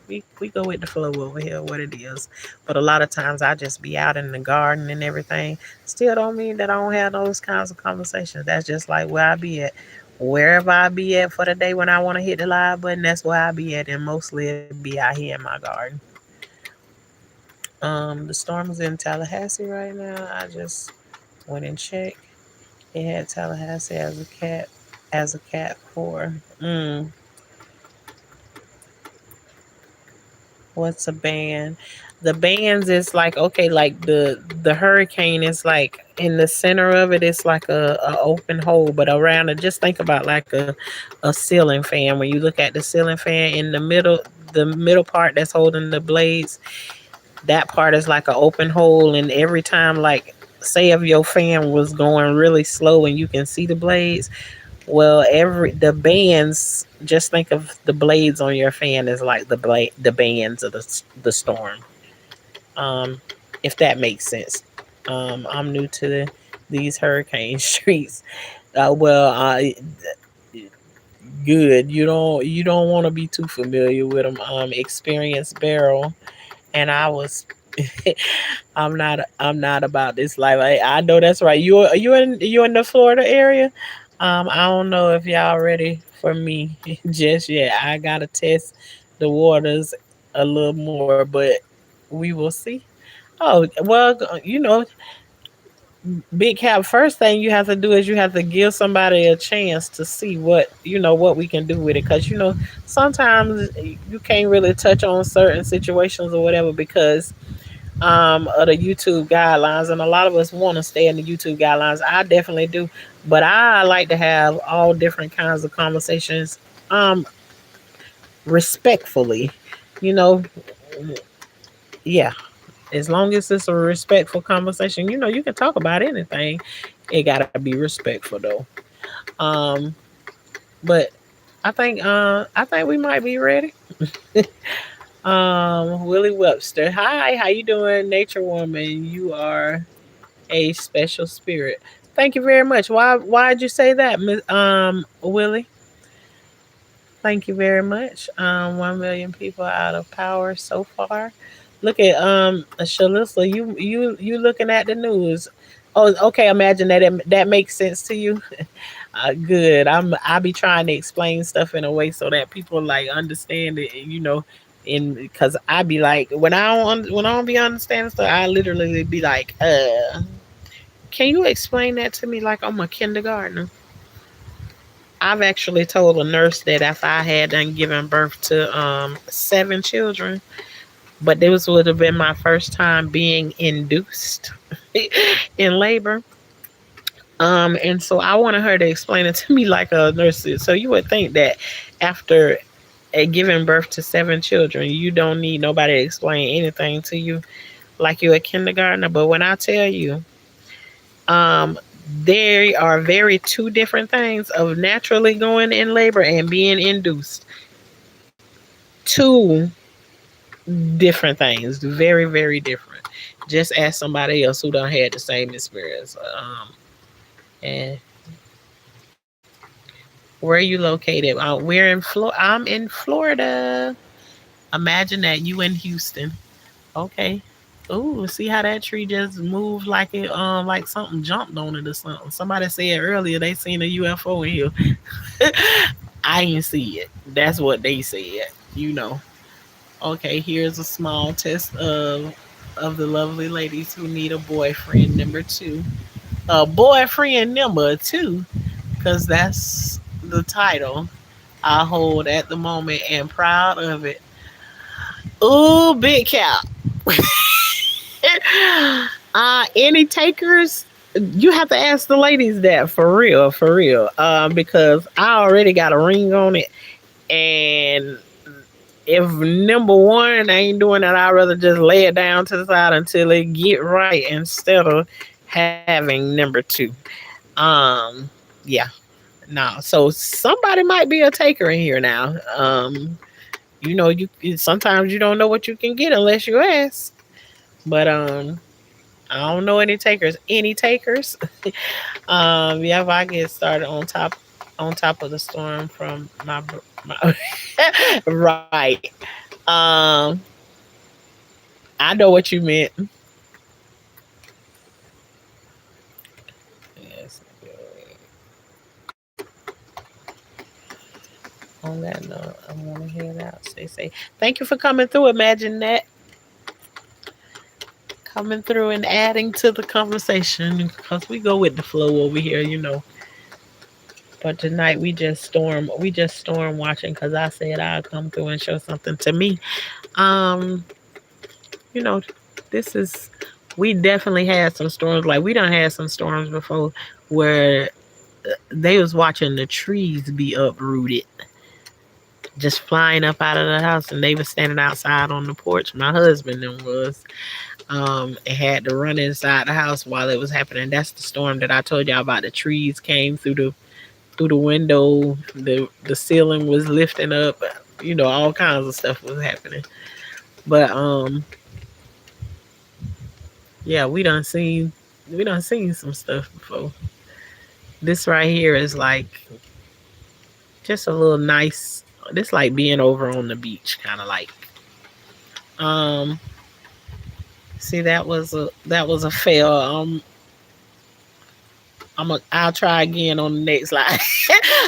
We go with the flow over here, what it is. But a lot of times I just be out in the garden and everything. Still don't mean that I don't have those kinds of conversations. That's just like where I be at. Wherever I be at for the day when I want to hit the live button, that's where I be at. And mostly it be out here in my garden. The storm is in Tallahassee right now. I just went and checked. It had Tallahassee as a cat 4. What's a band? The bands is like okay, like the hurricane is like in the center of it. It's like a open hole, but around it, just think about like a ceiling fan. When you look at the ceiling fan in the middle part that's holding the blades, that part is like an open hole, and every time like say if your fan was going really slow and you can see the blades, well, every the bands. Just think of the blades on your fan as like the bands of the storm. Um, if that makes sense. I'm new to these hurricane streets. Good. You don't want to be too familiar with them. Experienced barrel, and I was. I'm not about this life. I know that's right. You in the Florida area. I don't know if y'all ready for me just yet. I gotta test the waters a little more, but we will see. Oh well, you know, Big Cap. First thing you have to do is you have to give somebody a chance to see what what we can do with it, because sometimes you can't really touch on certain situations or whatever because of the YouTube guidelines, and a lot of us want to stay in the YouTube guidelines. I definitely do, but I like to have all different kinds of conversations, um, respectfully. You know, yeah. As long as it's a respectful conversation, you can talk about anything. It gotta be respectful though. Um, but I think we might be ready. Willie Webster. Hi, how you doing, Nature Woman? You are a special spirit. Thank you very much. Why'd you say that, Willie? Thank you very much. 1 million people out of power so far. Look at Shalissa, you looking at the news. Oh, okay, imagine that makes sense to you. Good. I be trying to explain stuff in a way so that people like understand it, and because I be like when I don't be understanding stuff, I literally be like, can you explain that to me like I'm a kindergartner? I've actually told a nurse that if I had done given birth to 7 children, but this would have been my first time being induced in labor. And so I wanted her to explain it to me like a nurse did. So you would think that after giving birth to 7 children, you don't need nobody to explain anything to you. like you're a kindergartner. But when I tell you, um, there are very two different things of naturally going in labor and being induced. Two different things, very very different. Just ask somebody else who don't had the same experience. And where are you located? I'm in Florida. Imagine that you in Houston. Okay. Ooh, see how that tree just moved like it like something jumped on it or something. Somebody said earlier they seen a UFO in here. I didn't see it. That's what they said. You know. Okay, here's a small test of the lovely ladies who need a boyfriend number two. A boyfriend number two, because that's the title I hold at the moment and proud of it. Ooh, big cap. Any takers? You have to ask the ladies that for real, for real. Because I already got a ring on it, and if number one ain't doing that, I'd rather just lay it down to the side until it get right instead of having number two. Um, yeah, no. So somebody might be a taker in here now. You know, sometimes you don't know what you can get unless you ask. But I don't know any takers. Any takers? Yeah, if I get started on top of the storm from my right. Um, I know what you meant. Yes. On that note, I'm gonna head out. Say, thank you for coming through. Imagine that coming through and adding to the conversation because we go with the flow over here, you know. But tonight we just storm watching because I said I'd come through and show something to me. Um, you know, this is we definitely had some storms. Like we done had some storms before where they was watching the trees be uprooted, just flying up out of the house, and they was standing outside on the porch. My husband then was, and had to run inside the house while it was happening. That's the storm that I told y'all about. The trees came through the window. The ceiling was lifting up. You know, all kinds of stuff was happening. But yeah, we done seen some stuff before. This right here is like just a little nice. This like being over on the beach, kind of like. Um, see, that was a fail. I'll try again on the next slide.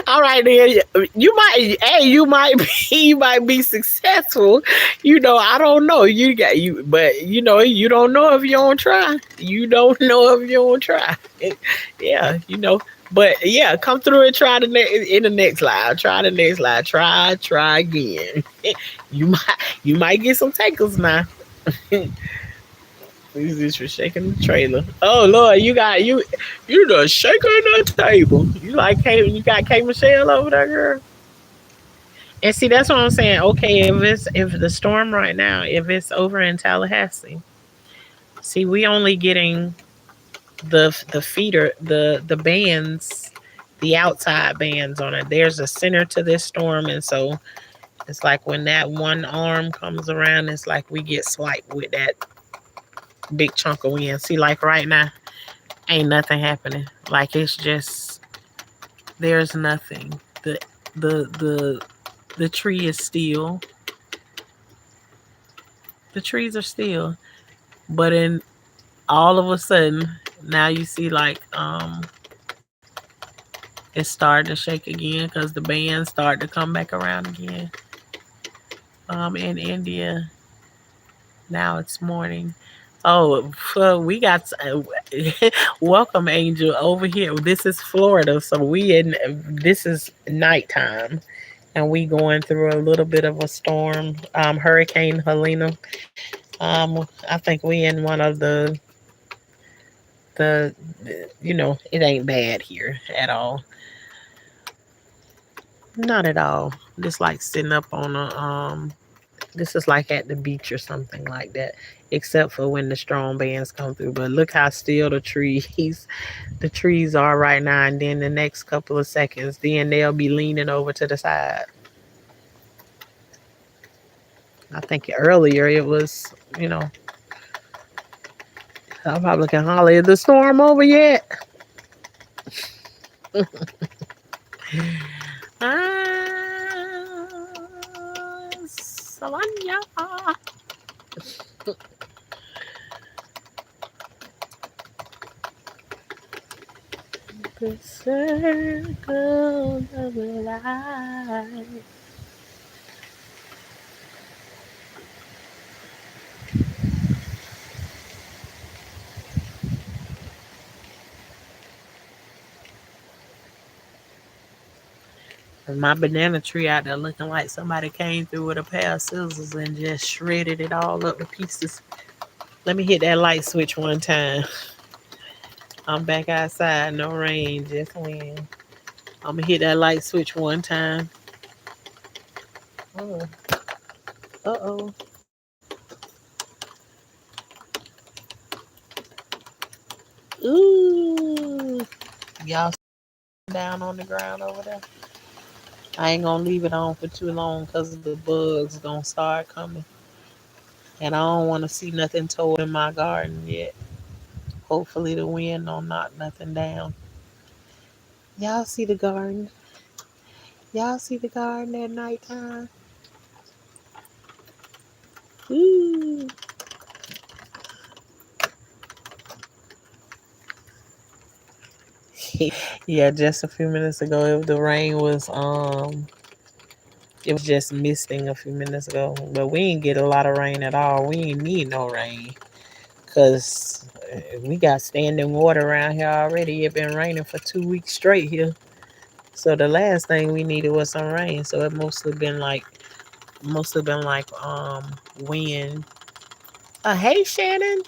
All right, then you might be you might be successful. You know, I don't know. But you know, you don't know if you don't try. You don't know if you don't try. Yeah, you know. But yeah, come through and try in the next slide. Try the next slide. Try again. You might get some takers now. These is for shaking the trailer. Oh Lord, you done shaking the table. You got K Michelle over there, girl. And see, that's what I'm saying. Okay, if the storm right now, if it's over in Tallahassee, see, we only getting the feeder, the bands, the outside bands on it. There's a center to this storm, and so it's like when that one arm comes around, it's like we get swiped with that big chunk of wind. See, like right now, ain't nothing happening. Like it's just there's nothing. The the the tree is still. The trees are still. But in all of a sudden, now you see like it's starting to shake again because the bands start to come back around again. In India now it's morning. Oh, we got welcome, Angel, over here. This is Florida, so this is nighttime, and we going through a little bit of a storm. Hurricane Helena. I think we in one of the you know, it ain't bad here at all. Not at all. Just like sitting up on a this is like at the beach or something like that. except for when the strong bands come through. But look how still the trees are right now, and then the next couple of seconds, then they'll be leaning over to the side. I think earlier it was, I probably can holler, is the storm over yet? Ah, Salanya. The circle of life. And my banana tree out there looking like somebody came through with a pair of scissors and just shredded it all up to pieces. Let me hit that light switch one time. I'm back outside, no rain, just wind. I'm gonna hit that light switch one time. Oh, uh-oh. Ooh. Y'all down on the ground over there? I ain't gonna leave it on for too long because the bugs gonna start coming. And I don't want to see nothing towed in my garden yet. Hopefully the wind don't knock nothing down. Y'all see the garden? Y'all see the garden at nighttime? Ooh. Yeah, just a few minutes ago, the rain was it was just misting a few minutes ago, but we ain't get a lot of rain at all. We ain't need no rain because we got standing water around here already. It been raining for 2 weeks straight here. So the last thing we needed was some rain. So it mostly been like wind. Hey Shannon.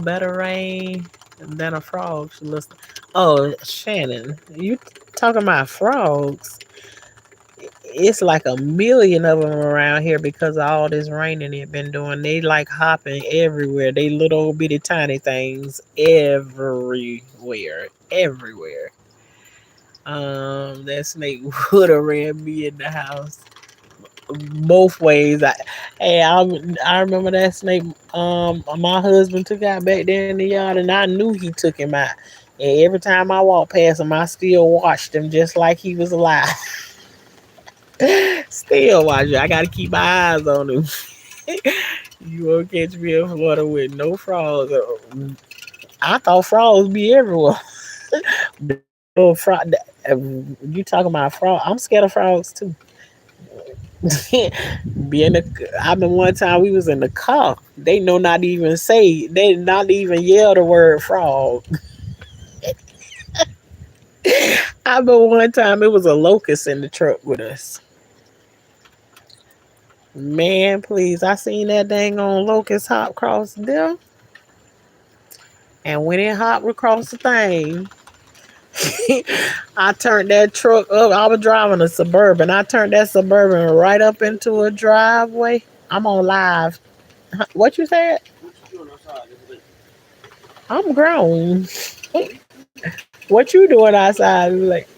Better rain than a frog. Listen. Oh Shannon, you talking about frogs? It's like a million of them around here because of all this raining it been doing. They like hopping everywhere. They little bitty tiny things everywhere, everywhere. That snake would have ran me in the house both ways. I remember that snake. My husband took out back there in the yard, and I knew he took him out. And every time I walked past him, I still watched him just like he was alive. Still watching. I gotta keep my eyes on him. You won't catch me in Florida with no frogs. I thought frogs be everywhere. But no frog. You talking about frog? I'm scared of frogs too. Be in the. I mean, one time we was in the car. They know not even say. They not even yell the word frog. I remember one time it was a locust in the truck with us. Man, please! I seen that dang on locust hop across there, and when it hopped across the thing, I turned that truck up. I was driving a suburban. I turned that suburban right up into a driveway. I'm on live. What you said? I'm grown. What you doing outside? Like,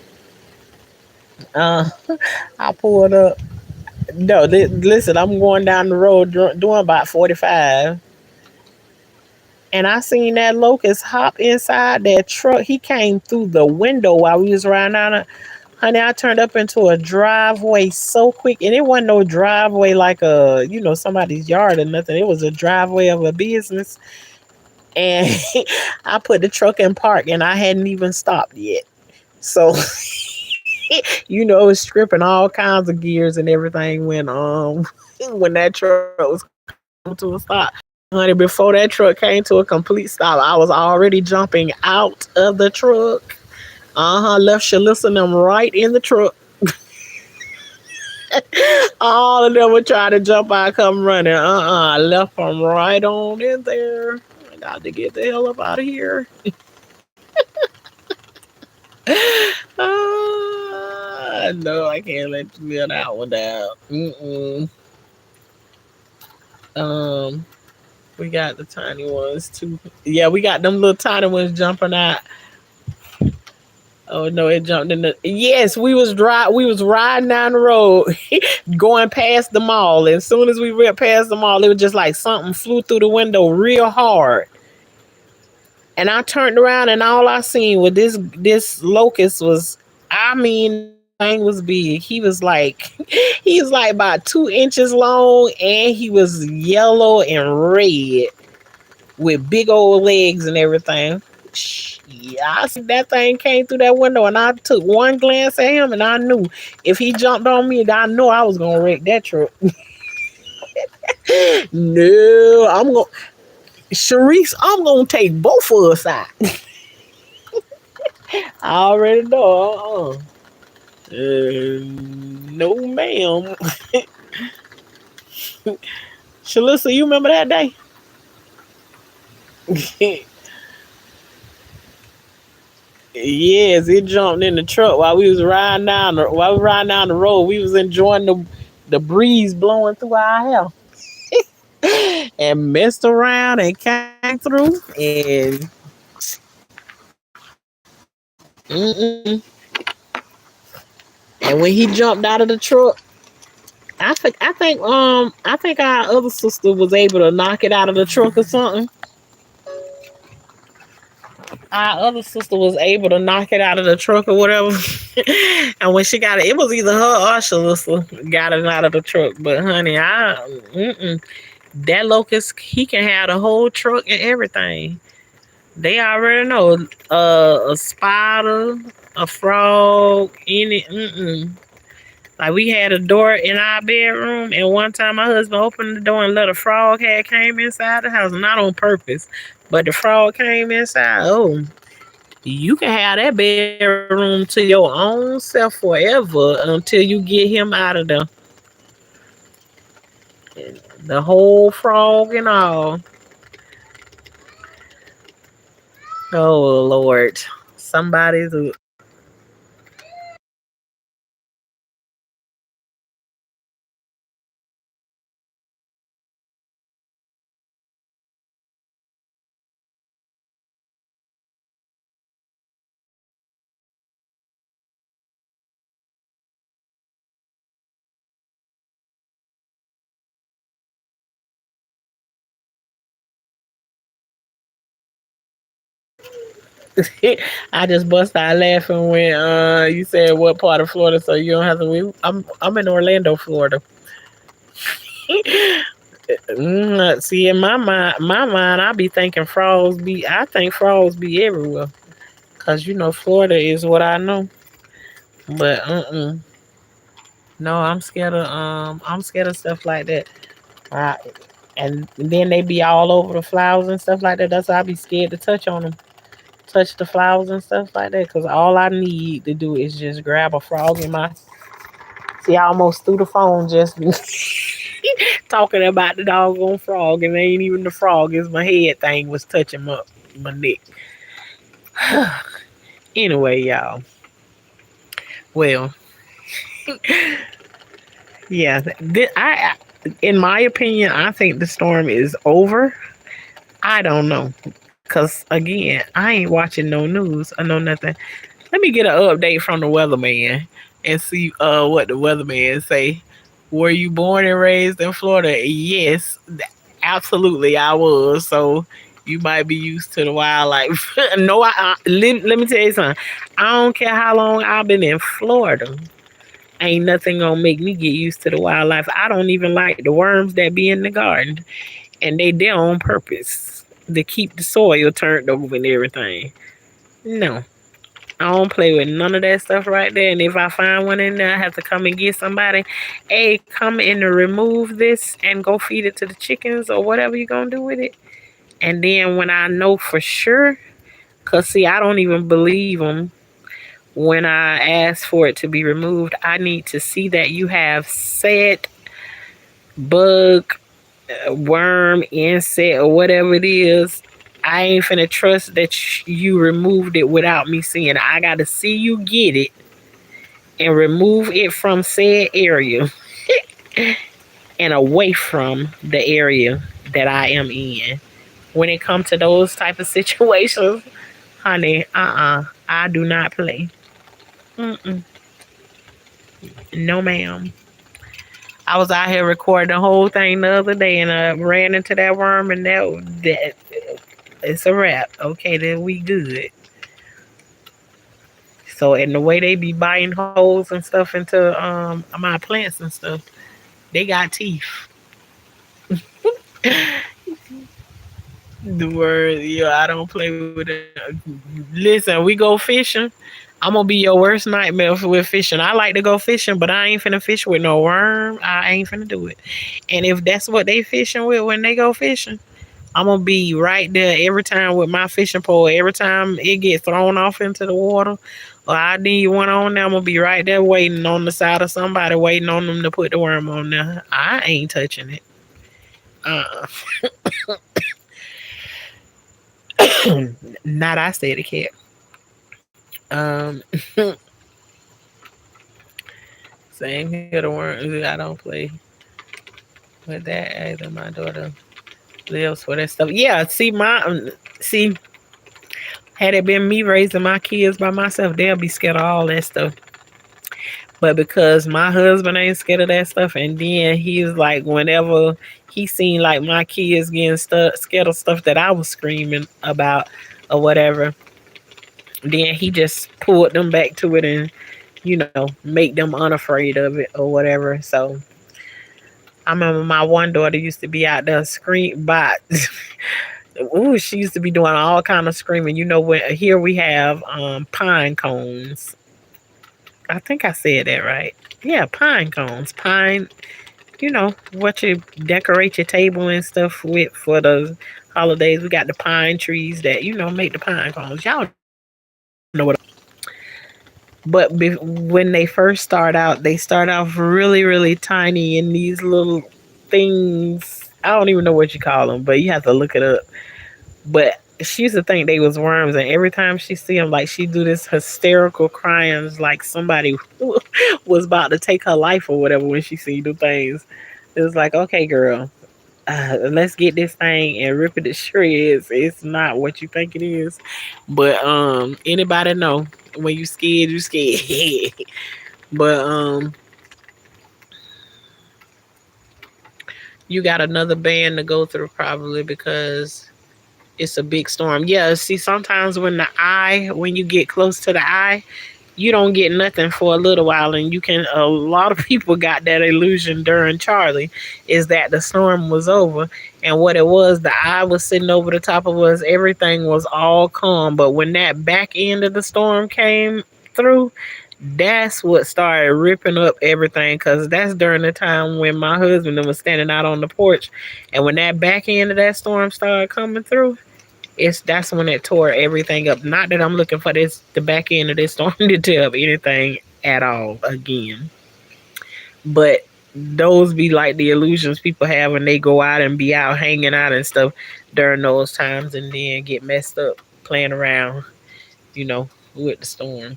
uh, I pulled up. No, listen. I'm going down the road doing about 45, and I seen that locust hop inside that truck. He came through the window while we was riding down. Honey, I turned up into a driveway so quick, and it wasn't no driveway like somebody's yard or nothing. It was a driveway of a business, and I put the truck in park, and I hadn't even stopped yet. So it was stripping all kinds of gears and everything when when that truck was coming to a stop. Honey, before that truck came to a complete stop, I was already jumping out of the truck. Left Shalissa and them right in the truck. All of them would try to jump out, come running. I left them right on in there. I got to get the hell up out of here. No, I can't let you live that one down. Mm-mm. We got the tiny ones too. Yeah, we got them little tiny ones jumping out. Oh no, it jumped in the. Yes, we was riding down the road, going past the mall. As soon as we went past the mall, it was just like something flew through the window real hard. And I turned around and all I seen was this locust was. I mean, that thing was big. He was like, he was like about 2 inches long, and he was yellow and red with big old legs and everything. Yeah, I see that thing came through that window, and I took one glance at him, and I knew if he jumped on me, I know I was gonna wreck that truck. No, I'm gonna, Sharice, I'm gonna take both of us out. I already know. No, ma'am. Shalissa, you remember that day? Yes, it jumped in the truck while we was riding down the road. We was enjoying the breeze blowing through our hair and messed around and came through and mm-mm. And when he jumped out of the truck, I think our other sister was able to knock it out of the truck or something. Our other sister was able to knock it out of the truck or whatever. And when she got it, it was either her or Shalissa got it out of the truck. But honey, that locust, he can have the whole truck and everything. They already know a spider, a frog, any. Like we had a door in our bedroom, and one time my husband opened the door and let a frog had came inside the house, not on purpose, but the frog came inside. Oh, you can have that bedroom to your own self forever until you get him out of the whole frog and all. Oh Lord, somebody's. I just bust out laughing when you said what part of Florida, so you don't have to. I'm in Orlando, Florida. See, in my mind, I be thinking frogs be. I think frogs be everywhere, cause Florida is what I know. But no, I'm scared of stuff like that. Uh, and then they be all over the flowers and stuff like that. That's why I be scared to touch on them, touch the flowers and stuff like that. Cause all I need to do is just grab a frog in my. See, I almost threw the phone just talking about the doggone frog, and it ain't even the frog. It's my head thing was touching my neck. Anyway, y'all. Well, yeah. In my opinion, I think the storm is over. I don't know, cause again, I ain't watching no news or no nothing. Let me get an update from the weatherman and see what the weatherman say. Were you born and raised in Florida? Yes, absolutely, I was. So you might be used to the wildlife. No, let me tell you something. I don't care how long I've been in Florida. Ain't nothing gonna make me get used to the wildlife. I don't even like the worms that be in the garden, and they there on purpose to keep the soil turned over and everything. No, I don't play with none of that stuff right there. And if I find one in there, I have to come and get somebody. Hey, come in and remove this and go feed it to the chickens or whatever you're gonna do with it. And then when I know for sure, cause see, I don't even believe them when I ask for it to be removed. I need to see that you have said bug, worm, insect, or whatever it is. I ain't finna trust that you removed it without me seeing it. I gotta see you get it and remove it from said area and away from the area that I am in. When it comes to those type of situations, honey, I do not play. Mm-mm. No, ma'am. I was out here recording the whole thing the other day and ran into that worm, and that it's a wrap. Okay, then we good. So, and the way they be biting holes and stuff into my plants and stuff, they got teeth. The word, yeah, I don't play with it. Listen, we go fishing. I'm gonna be your worst nightmare with fishing. I like to go fishing, but I ain't finna fish with no worm. I ain't finna do it. And if that's what they fishing with when they go fishing, I'm gonna be right there every time with my fishing pole. Every time it gets thrown off into the water, or I need one on there, I'm gonna be right there waiting on the side of somebody, waiting on them to put the worm on there. I ain't touching it. Uh, Not I said it, cat. Um, Same here. The worms. I don't play with that either. My daughter lives for that stuff. Yeah. See. Had it been me raising my kids by myself, they'll be scared of all that stuff. But because my husband ain't scared of that stuff, and then he's like, whenever he seen like my kids getting scared of stuff that I was screaming about or whatever, then he just pulled them back to it and make them unafraid of it or whatever. So I remember my one daughter used to be out there scream, but ooh, she used to be doing all kind of screaming. When here we have pine cones. I think I said that right. Yeah, pine cones. Pine, what you decorate your table and stuff with for the holidays. We got the pine trees that, make the pine cones. Y'all know what I'm talking about. But when they first start out, they start off really, really tiny in these little things. I don't even know what you call them, but you have to look it up. But she used to think they was worms, and every time she see them, like she do this hysterical crying, like somebody was about to take her life or whatever when she see the things. It was like, okay, girl, let's get this thing and rip it to shreds. It's not what you think it is. But anybody know when you scared, you scared. But you got another band to go through probably because it's a big storm. Yeah, see, sometimes when you get close to the eye, you don't get nothing for a little while, and a lot of people got that illusion during Charlie, is that the storm was over, and what it was, the eye was sitting over the top of us, everything was all calm, but when that back end of the storm came through, that's what started ripping up everything, because that's during the time when my husband was standing out on the porch, and when that back end of that storm started coming through, that's when it tore everything up. Not that I'm looking for the back end of this storm to tear up anything at all again, but those be like the illusions people have when they go out and be out hanging out and stuff during those times, and then get messed up playing around, you know, with the storm.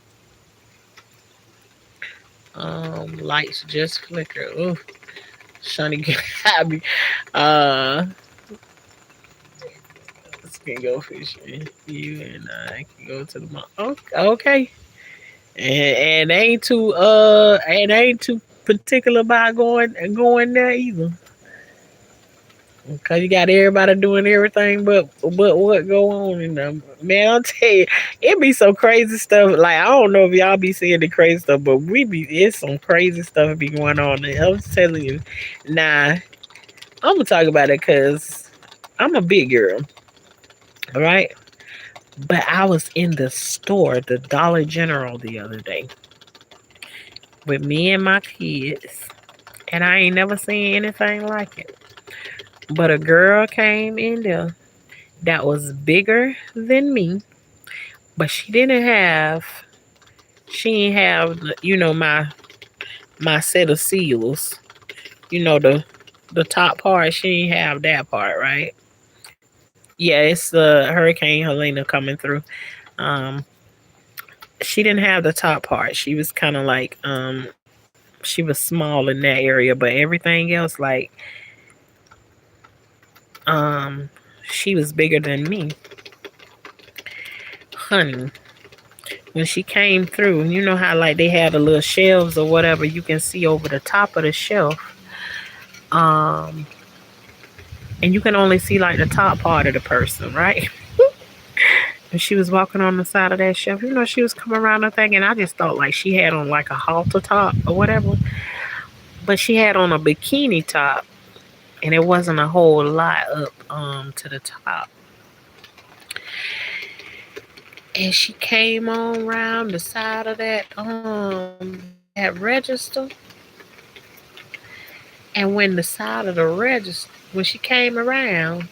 Lights just flicker. Ooh, Shani got me. Uh, let's can go fishing. You and I can go to the mall. Okay. And ain't too particular about going there either. Cause you got everybody doing everything but what go on in them. Man, I'll tell you, it be some crazy stuff. Like I don't know if y'all be seeing the crazy stuff, but it's some crazy stuff be going on. And I was telling you, nah, I'm gonna talk about it because I'm a big girl, all right? But I was in the store, the Dollar General, the other day with me and my kids, and I ain't never seen anything like it. But a girl came in there that was bigger than me, but she didn't have my set of seals. The top part, she didn't have that part, right? Yeah, it's the Hurricane Helena coming through. Um, she didn't have the top part. She was kind of like she was small in that area, but everything else, like Um, she was bigger than me, honey. When she came through, you know how like they had the little shelves or whatever you can see over the top of the shelf. Um, and you can only see like the top part of the person, right? And she was walking on the side of that shelf. You know, she was coming around the thing, and I just thought like she had on like a halter top or whatever, but she had on a bikini top, and it wasn't a whole lot up to the top. And she came on around the side of that register, and when the side of the register when she came around,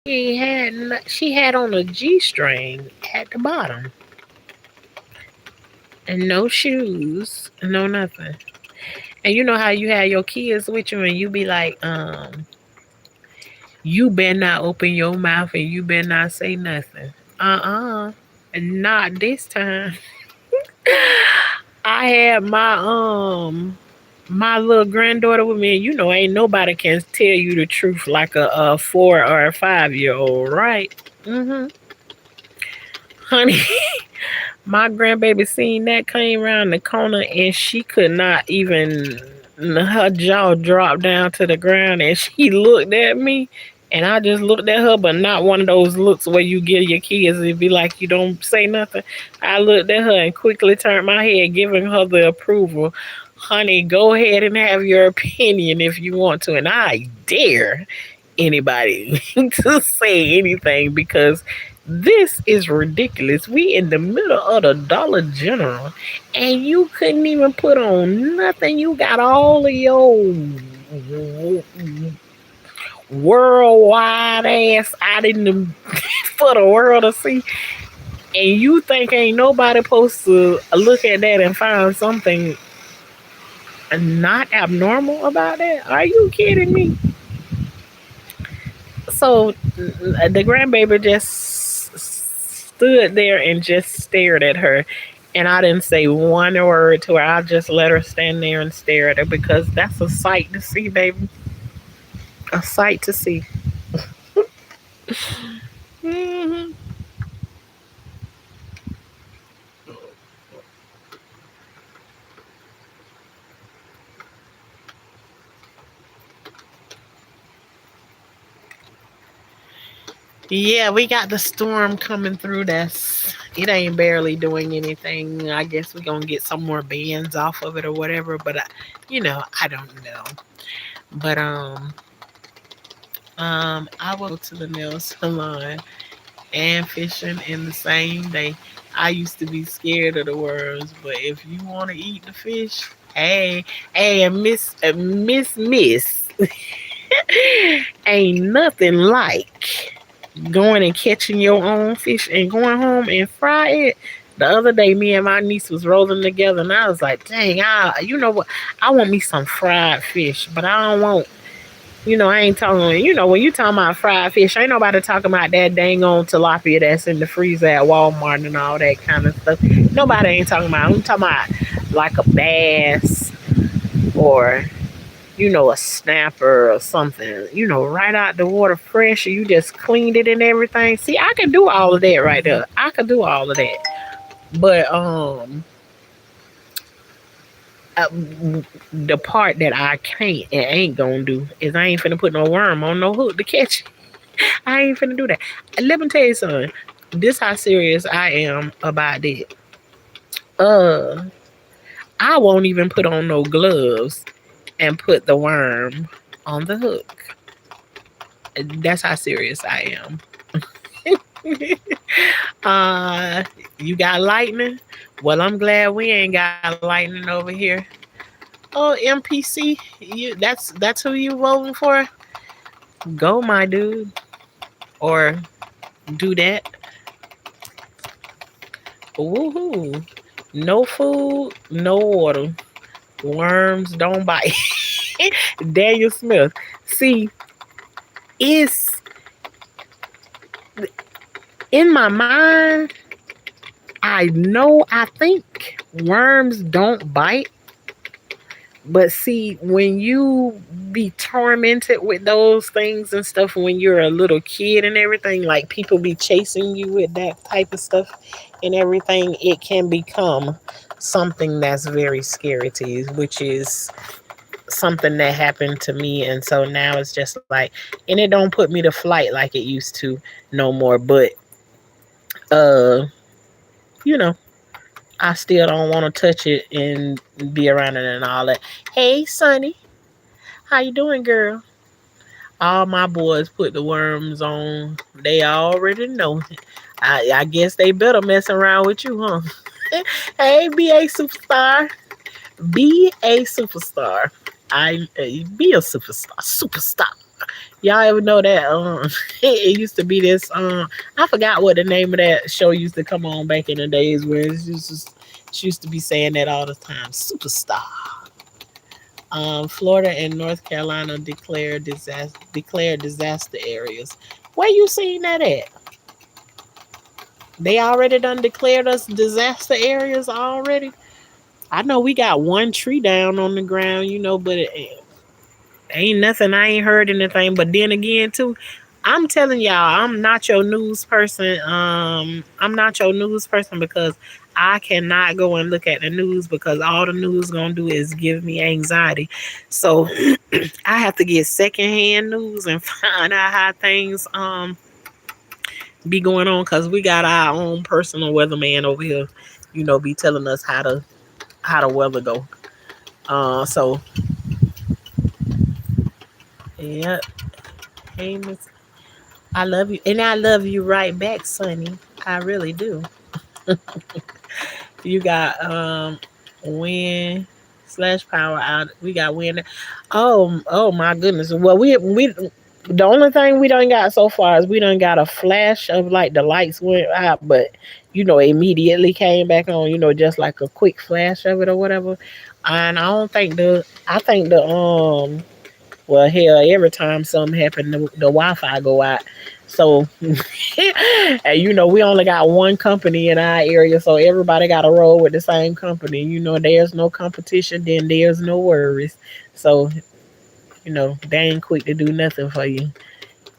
she had on a G string at the bottom and no shoes, no nothing. And you know how you have your kids with you and you be like, you better not open your mouth and you better not say nothing. Not this time. I had my little granddaughter with me, and you know ain't nobody can tell you the truth like a 4 or a 5-year old, right? Mm-hmm. Honey, my grandbaby seen that came around the corner and she could not even, her jaw dropped down to the ground and she looked at me and I just looked at her, but not one of those looks where you give your kids and be like you don't say nothing. I looked at her and quickly turned my head, giving her the approval. Honey, go ahead and have your opinion if you want to, and I dare anybody to say anything because this is ridiculous. We in the middle of the Dollar General and you couldn't even put on nothing. You got all of your worldwide ass out in the for the world to see. And you think ain't nobody supposed to look at that and find something not abnormal about that? Are you kidding me? So the grandbaby just stood there and just stared at her. And I didn't say one word to her. I just let her stand there and stare at her because that's a sight to see, baby. A sight to see. Hmm. Yeah, we got the storm coming through. It ain't barely doing anything. I guess we're gonna get some more bands off of it or whatever. But I don't know. But I will go to the nail salon and fishing in the same day. I used to be scared of the worms, but if you want to eat the fish, hey, and Miss, ain't nothing like going and catching your own fish and going home and fry it. The other day, me and my niece was rolling together, and I was like, "Dang, you know what? I want me some fried fish, but I don't want I ain't talking. When you talking about fried fish, ain't nobody talking about that dang on tilapia that's in the freezer at Walmart and all that kind of stuff. Nobody ain't talking about. I'm talking about like a bass or a snapper or something. Right out the water fresh. You just cleaned it and everything. See, I can do all of that right there. I can do all of that. But uh, the part that I can't and ain't gonna do is I ain't finna put no worm on no hook to catch it. I ain't finna do that. Let me tell you something. This how serious I am about it. Uh, I won't even put on no gloves and put the worm on the hook. That's how serious I am. uh, you got lightning? Well, I'm glad we ain't got lightning over here. Oh, MPC, that's who you voting for? Go, my dude, or do that. Woohoo! No food, no water. Worms don't bite. Daniel Smith. See, it's in my mind. I know. I think worms don't bite, But see, when you be tormented with those things and stuff when you're a little kid and everything, like people be chasing you with that type of stuff and everything, it can become something that's very scary to you, which is something that happened to me. And so now it's just like, and it don't put me to flight like it used to no more. But uh, you know, I still don't want to touch it and be around it and all that. Hey, Sonny, how you doing, girl? All my boys put the worms on. They already know. I guess they better mess around with you, huh? Hey, BA superstar. Be a superstar. Be a superstar. Superstar. Y'all ever know that? It used to be this. I forgot what the name of that show used to come on back in the days where she used to be saying that all the time. Superstar. Florida and North Carolina declare disaster areas. Where you seeing that at? They already done declared us disaster areas already. I know we got one tree down on the ground, but ain't nothing. I ain't heard anything. But then again, too, I'm telling y'all, I'm not your news person. I'm not your news person because I cannot go and look at the news because all the news gonna do is give me anxiety. So I have to get secondhand news and find out how things be going on because we got our own personal weatherman over here. Be telling us how the weather go. So yeah. Hey, Miss, I love you, and I love you right back, Sonny. I really do. You got wind slash power out. We got wind. Oh my goodness. Well, we the only thing we done got so far is we done got a flash of like the lights went out, but immediately came back on. Just like a quick flash of it or whatever. And I don't think the I think the well, hell, every time something happen, the Wi-Fi go out. So, and we only got one company in our area, so everybody got to roll with the same company. There's no competition, then there's no worries. So, they ain't quick to do nothing for you,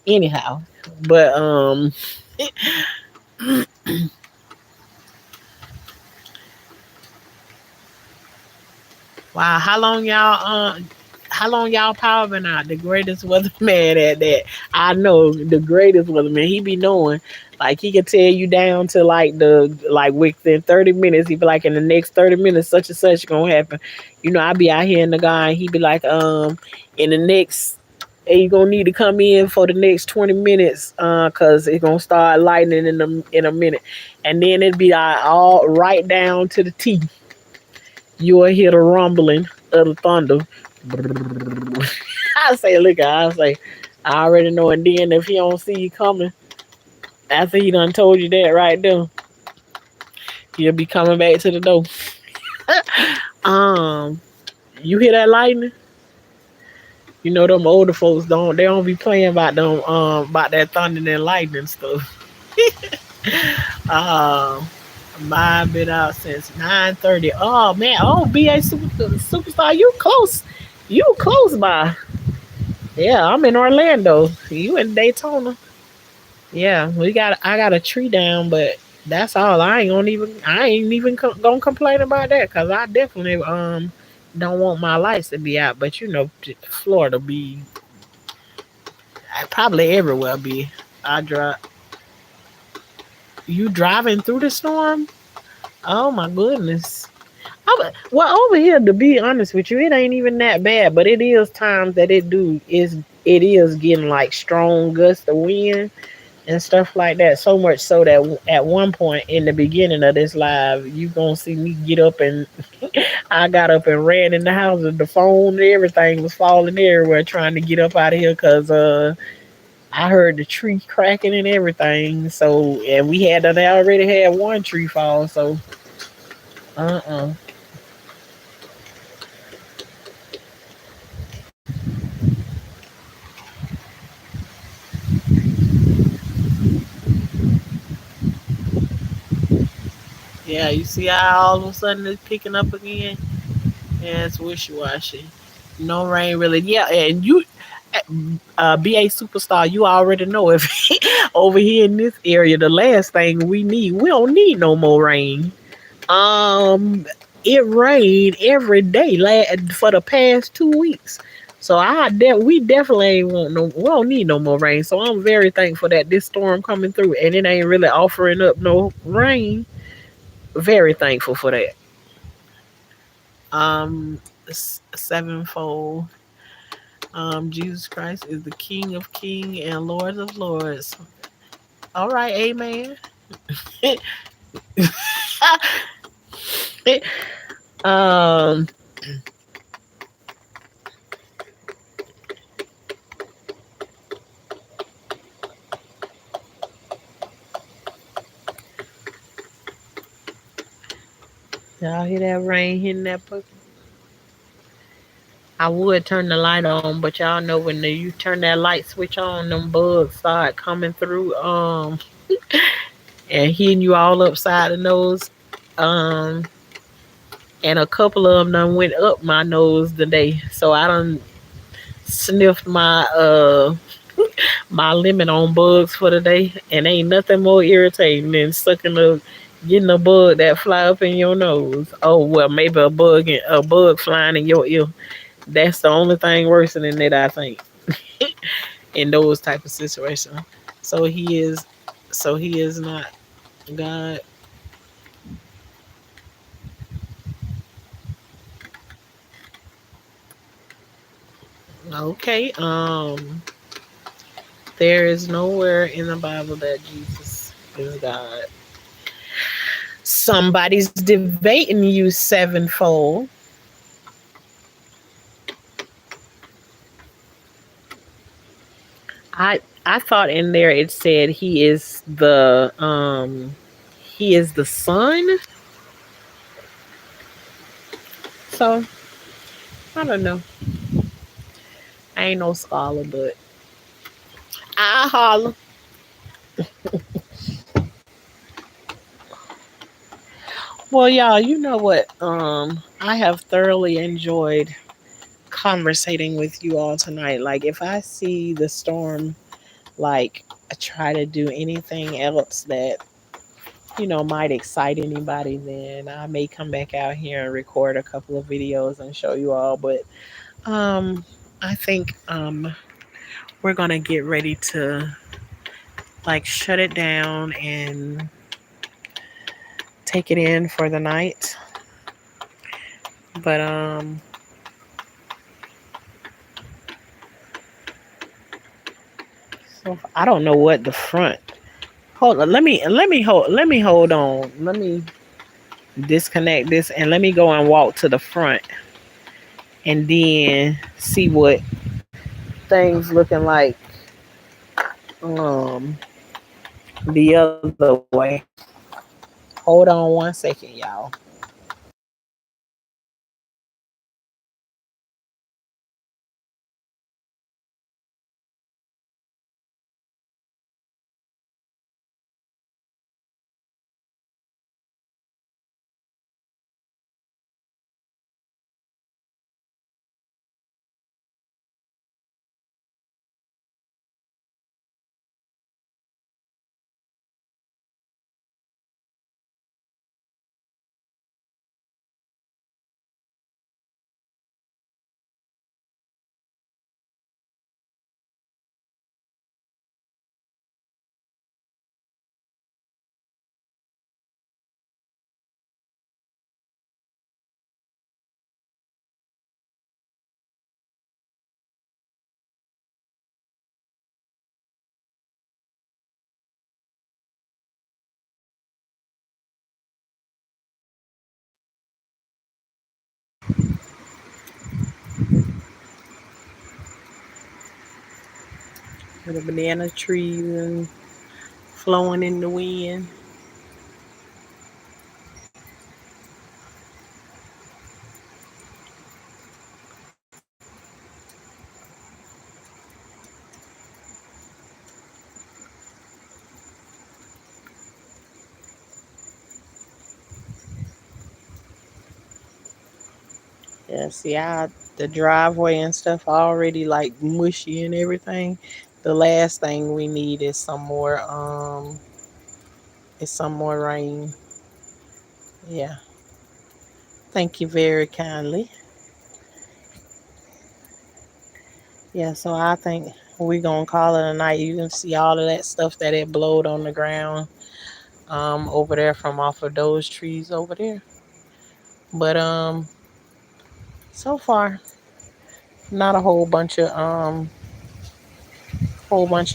anyhow. But wow, how long y'all power been out? The greatest weatherman at that. I know the greatest weatherman. He be knowing. Like he could tell you down to like within 30 minutes. He be like in the next 30 minutes such and such gonna happen. I be out here in the guy and he be like, in the next you gonna need to come in for the next 20 minutes, cause it's gonna start lightning in a minute. And then it'd be all right down to the T. You'll hear the rumbling of the thunder. I already know. And then if he don't see you coming, after he done told you that right there, he'll be coming back to the door. Um, you hear that lightning? Them older folks they don't be playing about that thunder and lightning stuff. Um, mine been out since 9:30. Oh man, BA superstar, you close by. Yeah, I'm in Orlando. You in Daytona? Yeah, I got a tree down, but that's all. I ain't even gonna complain about that because I definitely don't want my lights to be out. But Florida be probably everywhere be. I drive. You driving through the storm? Oh my goodness. Well, over here, to be honest with you, it ain't even that bad. But it is times that it is getting like strong gusts of wind and stuff like that. So much so that at one point in the beginning of this live, you gonna see me get up and I got up and ran in the house and the phone and everything was falling everywhere trying to get up out of here because I heard the tree cracking and everything. So and we already had one tree fall. So uh. Yeah, you see how all of a sudden it's picking up again. Yeah, it's wishy washy. No rain really. Yeah, and you, BA superstar, you already know if over here in this area, the last thing we don't need no more rain. Um, it rained every day for the past 2 weeks. So we definitely ain't want no. We don't need no more rain. So I'm very thankful that this storm coming through and it ain't really offering up no rain. Very thankful for that. Um, sevenfold. Jesus Christ is the King of Kings and Lord of Lords. All right, Amen. um, y'all hear that rain hitting that puppy? I would turn the light on, but y'all know when you turn that light switch on, them bugs start coming through, and hitting you all upside the nose. Um, and a couple of them done went up my nose today, so I done sniffed my limit on bugs for the day, and ain't nothing more irritating than getting a bug that fly up in your nose. Oh well, maybe a bug flying in your ear. That's the only thing worse than that, I think, in those type of situations. So he is not God. Okay. There is nowhere in the Bible that Jesus is God. Somebody's debating you sevenfold. I thought in there it said he is the son. So I don't know. I ain't no scholar, but I holler. Well, y'all, you know what? I have thoroughly enjoyed conversating with you all tonight. Like, if I see the storm, like, try to do anything else that might excite anybody, then I may come back out here and record a couple of videos and show you all. But I think we're gonna get ready to like shut it down and take it in for the night. But so I don't know what the front. Hold on, let me hold on. Let me disconnect this and let me go and walk to the front and then see what things looking like um the other way. Hold on 1 second, y'all. The banana trees and flowing in the wind. Yeah, see, the driveway and stuff already like mushy and everything. The last thing we need is some more rain. Yeah. Thank you very kindly. Yeah, so I think we gonna call it a night. You can see all of that stuff that it blowed on the ground over there from off of those trees over there. But so far not a whole bunch of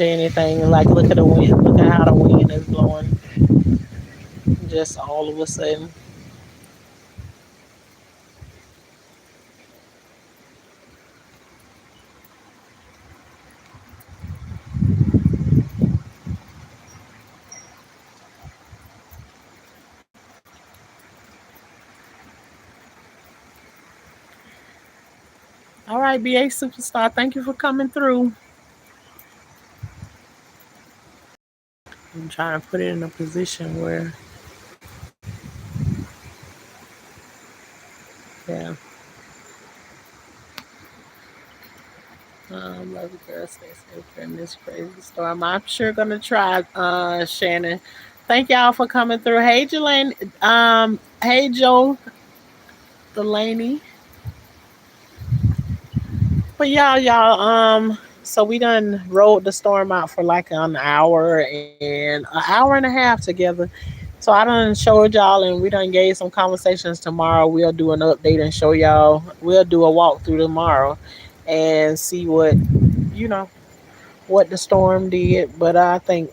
anything. Like look at the wind. Look at how the wind is blowing just all of a sudden. All right, BA Superstar, thank you for coming through. I'm trying to put it in a position where, yeah. Love you, girl. Stay safe in this crazy storm. I'm sure gonna try, Shannon. Thank y'all for coming through. Hey, Jelane. Hey, Joe Delaney. But so we done rode the storm out for like an hour and a half together. So I done showed y'all and we done gave some conversations. Tomorrow we'll do an update and show y'all. We'll do a walkthrough tomorrow and see you know, what the storm did. But I think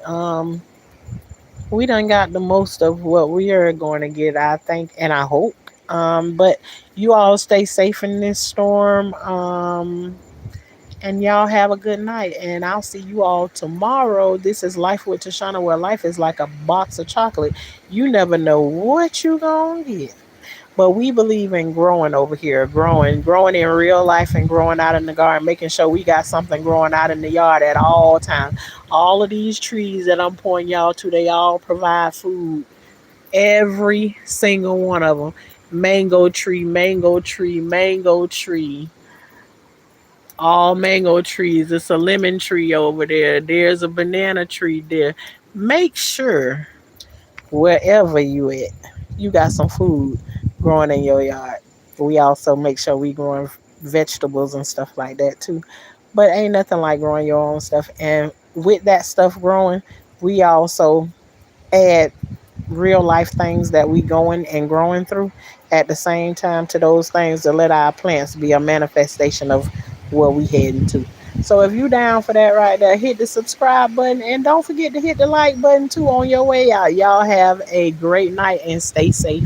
we done got the most of what we are going to get, I think, and I hope. But you all stay safe in this storm. And y'all have a good night. And I'll see you all tomorrow. This is Life with Tashana, where life is like a box of chocolate. You never know what you gonna get. But we believe in growing over here, growing in real life and growing out in the garden, making sure we got something growing out in the yard at all times. All of these trees that I'm pointing y'all to, they all provide food. Every single one of them. Mango tree, mango tree, mango tree. All mango trees. It's a lemon tree over there. There's a banana tree there. Make sure wherever you at, you got some food growing in your yard. We also make sure we growing vegetables and stuff like that too. But ain't nothing like growing your own stuff. And with that stuff growing, we also add real life things that we going and growing through at the same time to those things to let our plants be a manifestation of where we heading to. So if you down for that right there, hit the subscribe button and don't forget to hit the like button too on your way out. Y'all have a great night and stay safe.